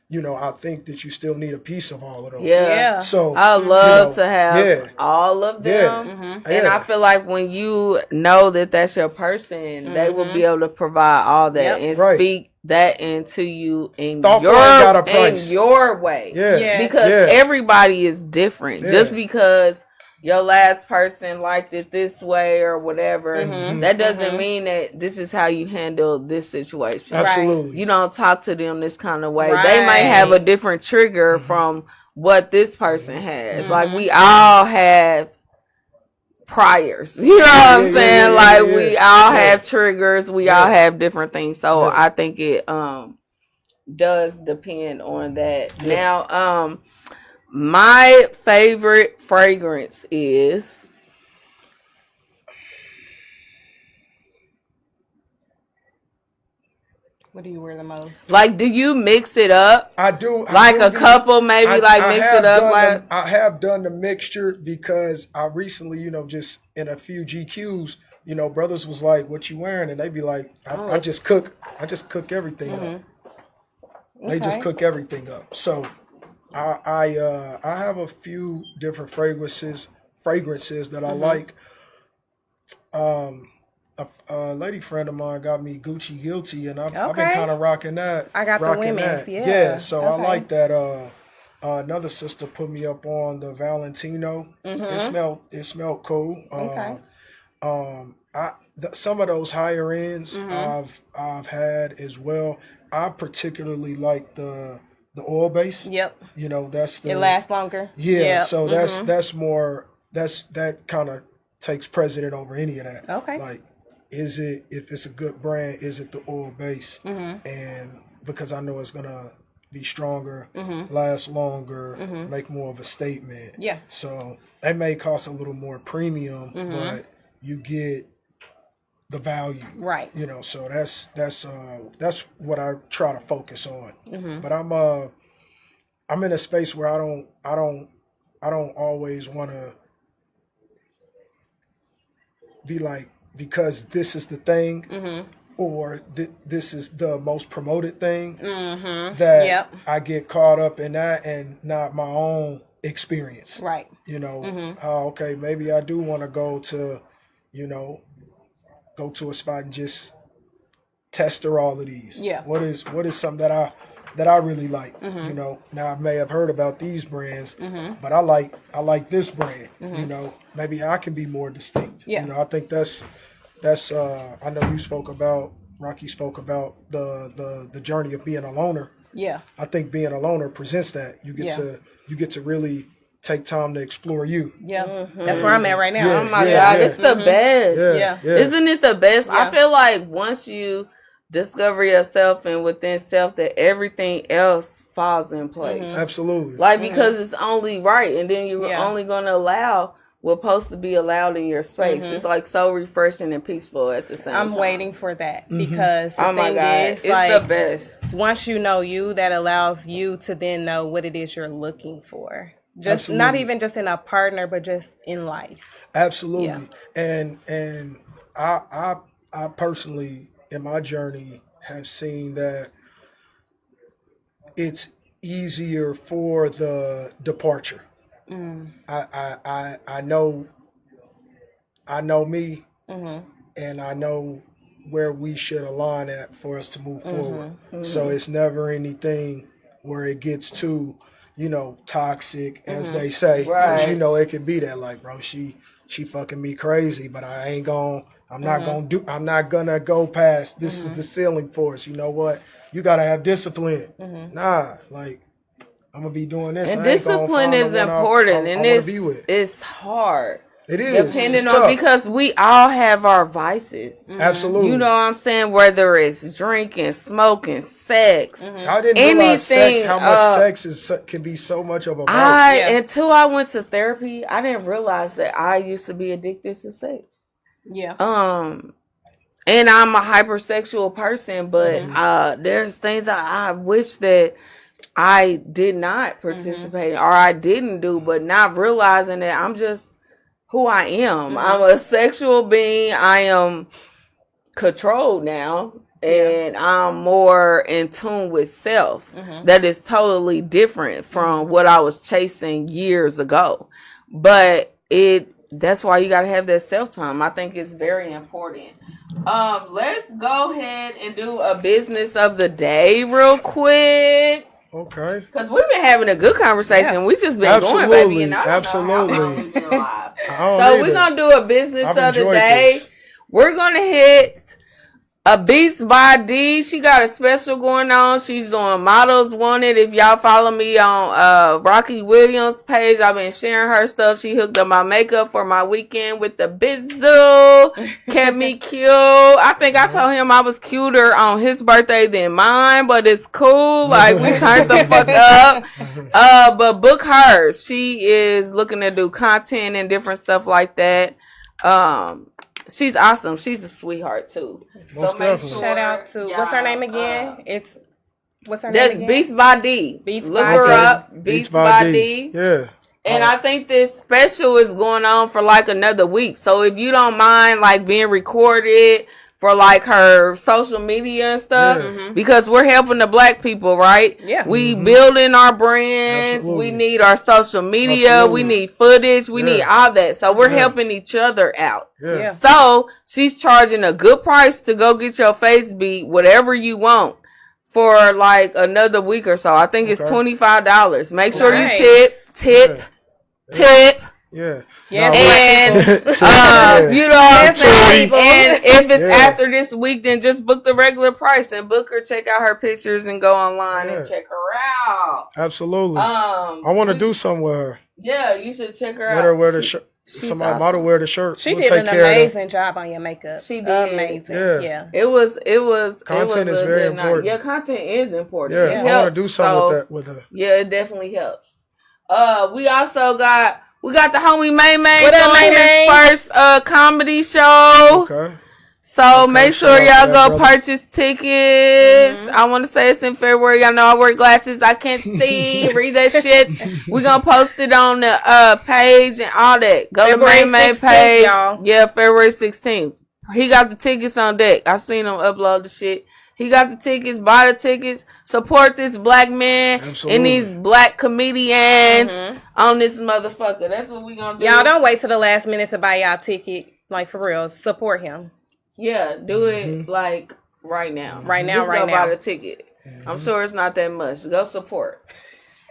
you know, I think that you still need a piece of all of those. Yeah. So I love you know, to have all of Yeah. them. Yeah. And I feel like when you know that that's your person, they will be able to provide all that and Right. speak that into you in Thoughtful ain't got a in price. your way. Yeah. Yeah. Because Yeah. everybody is different. Yeah. Just because your last person liked it this way or whatever, that doesn't mean that this is how you handle this situation. Absolutely. You don't talk to them this kind of way. Right. They might have a different trigger from what this person has. Like, we all have priors. You know what I'm saying? We all have triggers. We all have different things. So I think it does depend on that. Yeah. Now, my favorite fragrance is What do you wear the most? like, do you mix it up? I do. Like a couple, maybe mix have it up. done Like, I have done the mixture because I recently, you know, just in a few GQs, you know, brothers was like, "What you wearing?" And they be like, "I just cook. I just cook everything up." They just cook everything up. So I have a few different fragrances that I like. A lady friend of mine got me Gucci Guilty, and I've been kind of rocking that. I got the women's, that. yeah. So I like that. Another sister put me up on the Valentino. It smelled cool. Some of those higher ends I've had as well. I particularly like the oil base. Yep. You know, that's the It lasts longer. Yeah. Yep. So that's more that kind of takes precedent over any of that. Okay. Like, is it, if it's a good brand, is it the oil base? And because I know it's gonna be stronger, last longer, make more of a statement. Yeah. So it may cost a little more premium, but you get the value. Right. You know, so that's what I try to focus on. But I'm in a space where I don't always want to be like, because this is the thing, or this is the most promoted thing, that I get caught up in that and not my own experience. Right. You know, okay, maybe I do want to go to, you know, go to a spot and just tester all of these. Yeah. What is something that I really like? You know, now I may have heard about these brands, but I like this brand. You know, maybe I can be more distinct. Yeah. You know, I think that's I know Rocky spoke about the journey of being a loner. Yeah. I think being a loner presents that. You get to really take time to explore you. Yeah. That's where I'm at right now. Yeah. oh my God, it's the best. Yeah. Isn't it the best? Yeah. I feel like once you discover yourself and within self, that everything else falls in place. Absolutely. Like, because it's only right, and then you're only going to allow was supposed to be allowed in your space. It's like so refreshing and peaceful at the same time. I'm waiting for that because the Oh my thing God, is, it's like, the best. once you know you, that allows you to then know what it is you're looking for. Just not Absolutely. even just in a partner, but just in life. Absolutely. Yeah. And I personally in my journey have seen that it's easier for the departure. I know me, and I know where we should align at for us to move forward. So it's never anything where it gets too, toxic, as they say. 'Cause, Right. it could be that, like, bro, she fucking me crazy, but I'm not gonna go past. This is the ceiling for us. You know what? You gotta have discipline. Nah, like, I'm gonna be doing this. And I ain't gonna discipline find is the one important, I and wanna be with. it's hard. It is. Depending It's on, tough. because we all have our vices. Absolutely. You know what I'm saying? Whether it's drinking, smoking, sex. I didn't realize sex, Anything, how much sex can be so much of a vice. Until I went to therapy, I didn't realize that I used to be addicted to sex. Yeah. And I'm a hypersexual person, but there's things I wish that I did not participate in, or I didn't do, but not realizing that I'm just who I am. I'm a sexual being. I am controlled now, and I'm more in tune with self. That is totally different from what I was chasing years ago. But that's why you got to have that self time. I think it's very important. Let's go ahead and do a business of the day real quick. Okay. Because we've been having a good conversation. Yeah. We just been going, baby. And I don't Absolutely. know how long we've been live. I don't So either. we're going to do a business I've of the enjoyed day. this. We're going to hit a Beats by D. She got a special going on. She's doing Models Wanted. If y'all follow me on Rocky Williams' page, I've been sharing her stuff. She hooked up my makeup for my weekend with the bizzle. Kept me cute. I think I told him I was cuter on his birthday than mine, but it's cool. Like, we turned the fuck up. But book her. She is looking to do content and different stuff like that. She's awesome. She's a sweetheart too. Most make definitely. Shout out to what's her name again? What's her name That's again? Beats by D. Beats Look by her D. up. Beats by D. Yeah. And I think this special is going on for like another week. So if you don't mind like being recorded for like her social media and stuff, because we're helping the Black people, right? Yeah. We building our brands. Absolutely. We need our social media. Absolutely. We need footage. We need all that. So we're helping each other out. Yeah. So she's charging a good price to go get your face beat, whatever you want, for like another week or so. I think it's $25. Make sure Nice. you tip. Yeah. Yes. And you know what I'm saying? people. And if it's after this week, then just book the regular price and book her, check out her pictures, and go online and check her out. Absolutely. I want to do something with her. Yeah, you should check her Let her out. wear the shirt. Somebody awesome. model wear the shirt. She We'll did take an care of that. amazing job on your makeup. She did. Amazing. Yeah. It was Content is a very good night. important. Yeah, content is important. Yeah, It I want helps. to do something So, with her. Yeah, it definitely helps. We also got the homie May May What up, doing May his first comedy show. Okay. So make sure shout out y'all to that go brother. purchase tickets. I want to say it's in February. Y'all know I wear glasses. I can't see. Read that shit. We're going to post it on the page and all that. Go February to May May 16th, page. y'all. Yeah, February 16th. He got the tickets on deck. I seen him upload the shit. He got the tickets. Buy the tickets. Support this Black man Absolutely. and these Black comedians on this motherfucker. That's what we going to do. Y'all don't wait till the last minute to buy y'all ticket. Like, for real. Support him. Yeah, do it like right now. Right now, Just right go now. buy the ticket. I'm sure it's not that much. Go support.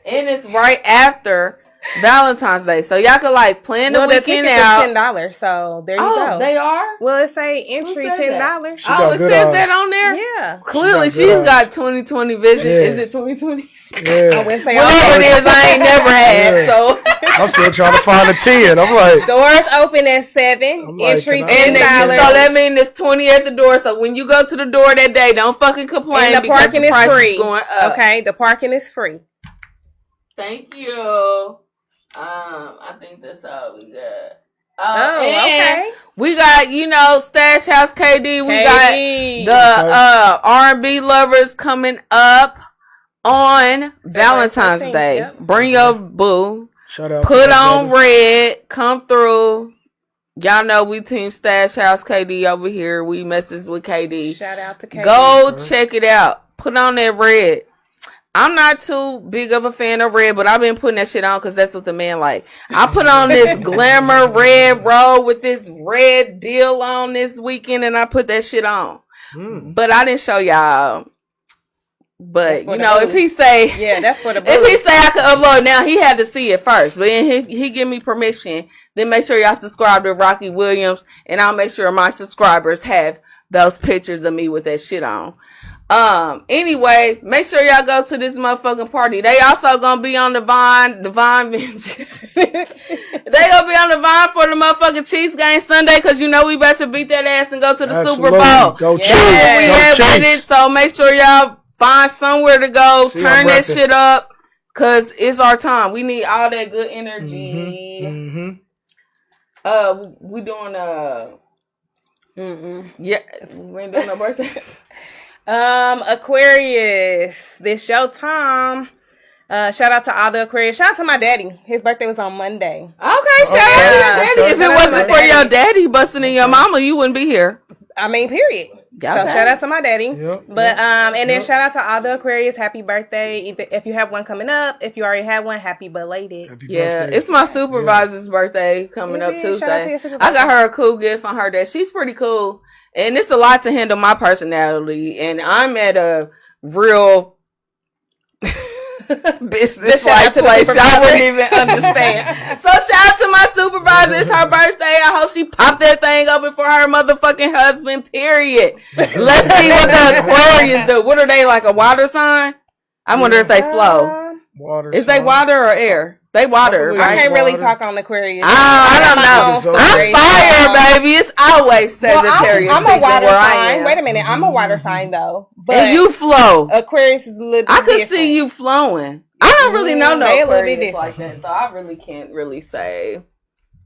And it's right after Valentine's Day. So y'all could like plan the Well, the weekend tickets out. is $10, so there you Oh, go. they are? Well, it say entry said that? $10. got Oh, it good says eyes. that on there? Yeah. Clearly, She got she's good got eyes. 20/20 vision. Yeah. Is it 20/20? Yeah. I wouldn't say Whatever it is, I ain't never had. Yeah. So, I'm still trying to find a 10. I'm like, Doors open at 7. I'm like, Entry can I- and $10. so that means there's 20 at the door. So when you go to the door that day, don't fucking complain And the because parking the is price free. going up. Okay, the parking is free. Thank you. I think that's all we got. Okay. We got, Stash House KD. We got the R&B lovers coming up on Valentine's 14th, Day. yep. Bring your boo. Shout out. Put to my on brother. red. Come through. Y'all know we team Stash House KD over here. We messes with KD. Shout out to KD. Go check it out. Put on that red. I'm not too big of a fan of red, but I've been putting that shit on because that's what the man like. I put on this glamour red robe with this red deal on this weekend, and I put that shit on. But I didn't show y'all. But if he say, yeah, that's for the boo. if he say I could upload now, he had to see it first. But then he give me permission. Then make sure y'all subscribe to Rocky Williams, and I'll make sure my subscribers have those pictures of me with that shit on. Anyway, make sure y'all go to this motherfucking party. They also gonna be on the Vine Vengeance. They gonna be on the Vine for the motherfucking Chiefs game Sunday, cause we about to beat that ass and go to the Super Bowl. Go Chiefs. Yeah, we Go have with Chiefs. it, so make sure y'all find somewhere to go, See, turn I'm that repping. shit up, cause it's our time. We need all that good energy. We doing yeah, we ain't doing no birthday. Aquarius, this your time. Shout out to all the Aquarius. Shout out to my daddy. His birthday was on Monday. Okay, shout out to your daddy. If it Shout out to wasn't my for daddy. your daddy busting in your mama, you wouldn't be here. I mean, period. So Okay. shout out to my daddy. Yep, But and then shout out to all the Aquarius. Happy birthday. Either if you have one coming up, if you already had one, happy belated. Happy Yeah, birthday. it's my supervisor's birthday coming up Is it? Shout out to Tuesday. your supervisor. I got her a cool gift on her day. She's pretty cool. And it's a lot to handle my personality. And I'm at a real business like place. Y'all wouldn't even understand. So shout out to my supervisor. It's her birthday. I hope she popped that thing open for her motherfucking husband, period. Let's see what the Aquarius do. What are they, like a water sign? I wonder if they flow. Water. Is they water or air? They water, believe right? I can't really Water. talk on Aquarius. I don't know. know. I'm fire, baby. It's always Sagittarius I'm a season water where I sign. am. Wait a minute. I'm a water sign though. But And you flow. Aquarius is a little bit I could different. see you flowing. I don't really know no They a little bit Aquarius different. like that, so I really can't really say.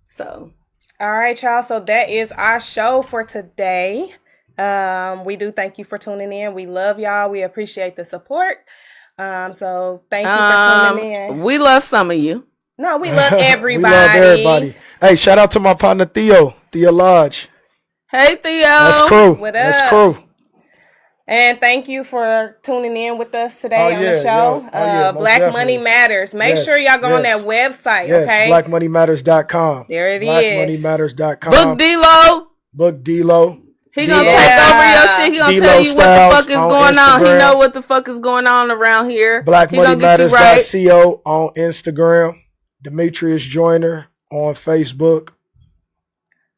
So All right, y'all. So that is our show for today. We do thank you for tuning in. We love y'all. We appreciate the support. So thank you for tuning in. we love some of you. No, we love everybody. We love everybody. Hey, shout out to my partner Theo Lodge. Hey Theo. That's crew. What That's up? crew. And thank you for tuning in with us today Oh, on yeah, the show. yeah. Oh, yeah, most Black definitely. Money Matters. Make Yes, sure y'all go on yes. that website, Yes, okay? blackmoneymatters.com. There it is. Blackmoneymatters.com. Book D-Lo. Book D-Lo. He gonna Yeah. take over your shit. He gonna D-Lo tell you what the Styles fuck is on going on. He Instagram. know what the fuck is going on around here. He gonna get you right. Blackmoneymatters.co on Instagram. Demetrius Joyner on Facebook.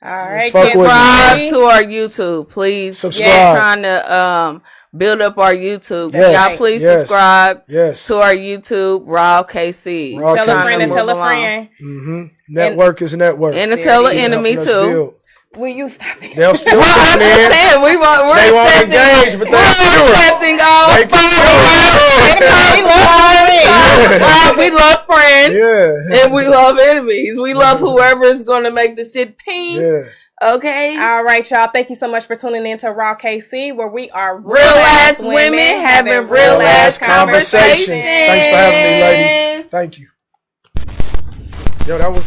All right, Fuck with me. Subscribe Kenzie. to our YouTube, please. Subscribe. We're trying to build up our YouTube. Yes, Y'all please yes. subscribe Yes. to our YouTube, Raw KC. Raw Tell a KC. friend and tell a Move along. friend. Mm-hmm. Network is network. And to There tell it an is. enemy Helping us too. build. Will you stop it? They'll still Well, I'm tune just in. saying, we're They won't accepting, engage, but they we're do it. accepting all They can we love friends. Yeah. And we love enemies. We love whoever is going to make the shit pink. Yeah. Okay? All right, y'all. Thank you so much for tuning in to Raw KC, where we are Real ass women having real ass conversations. Thanks for having me, ladies. Thank you. Yo, that was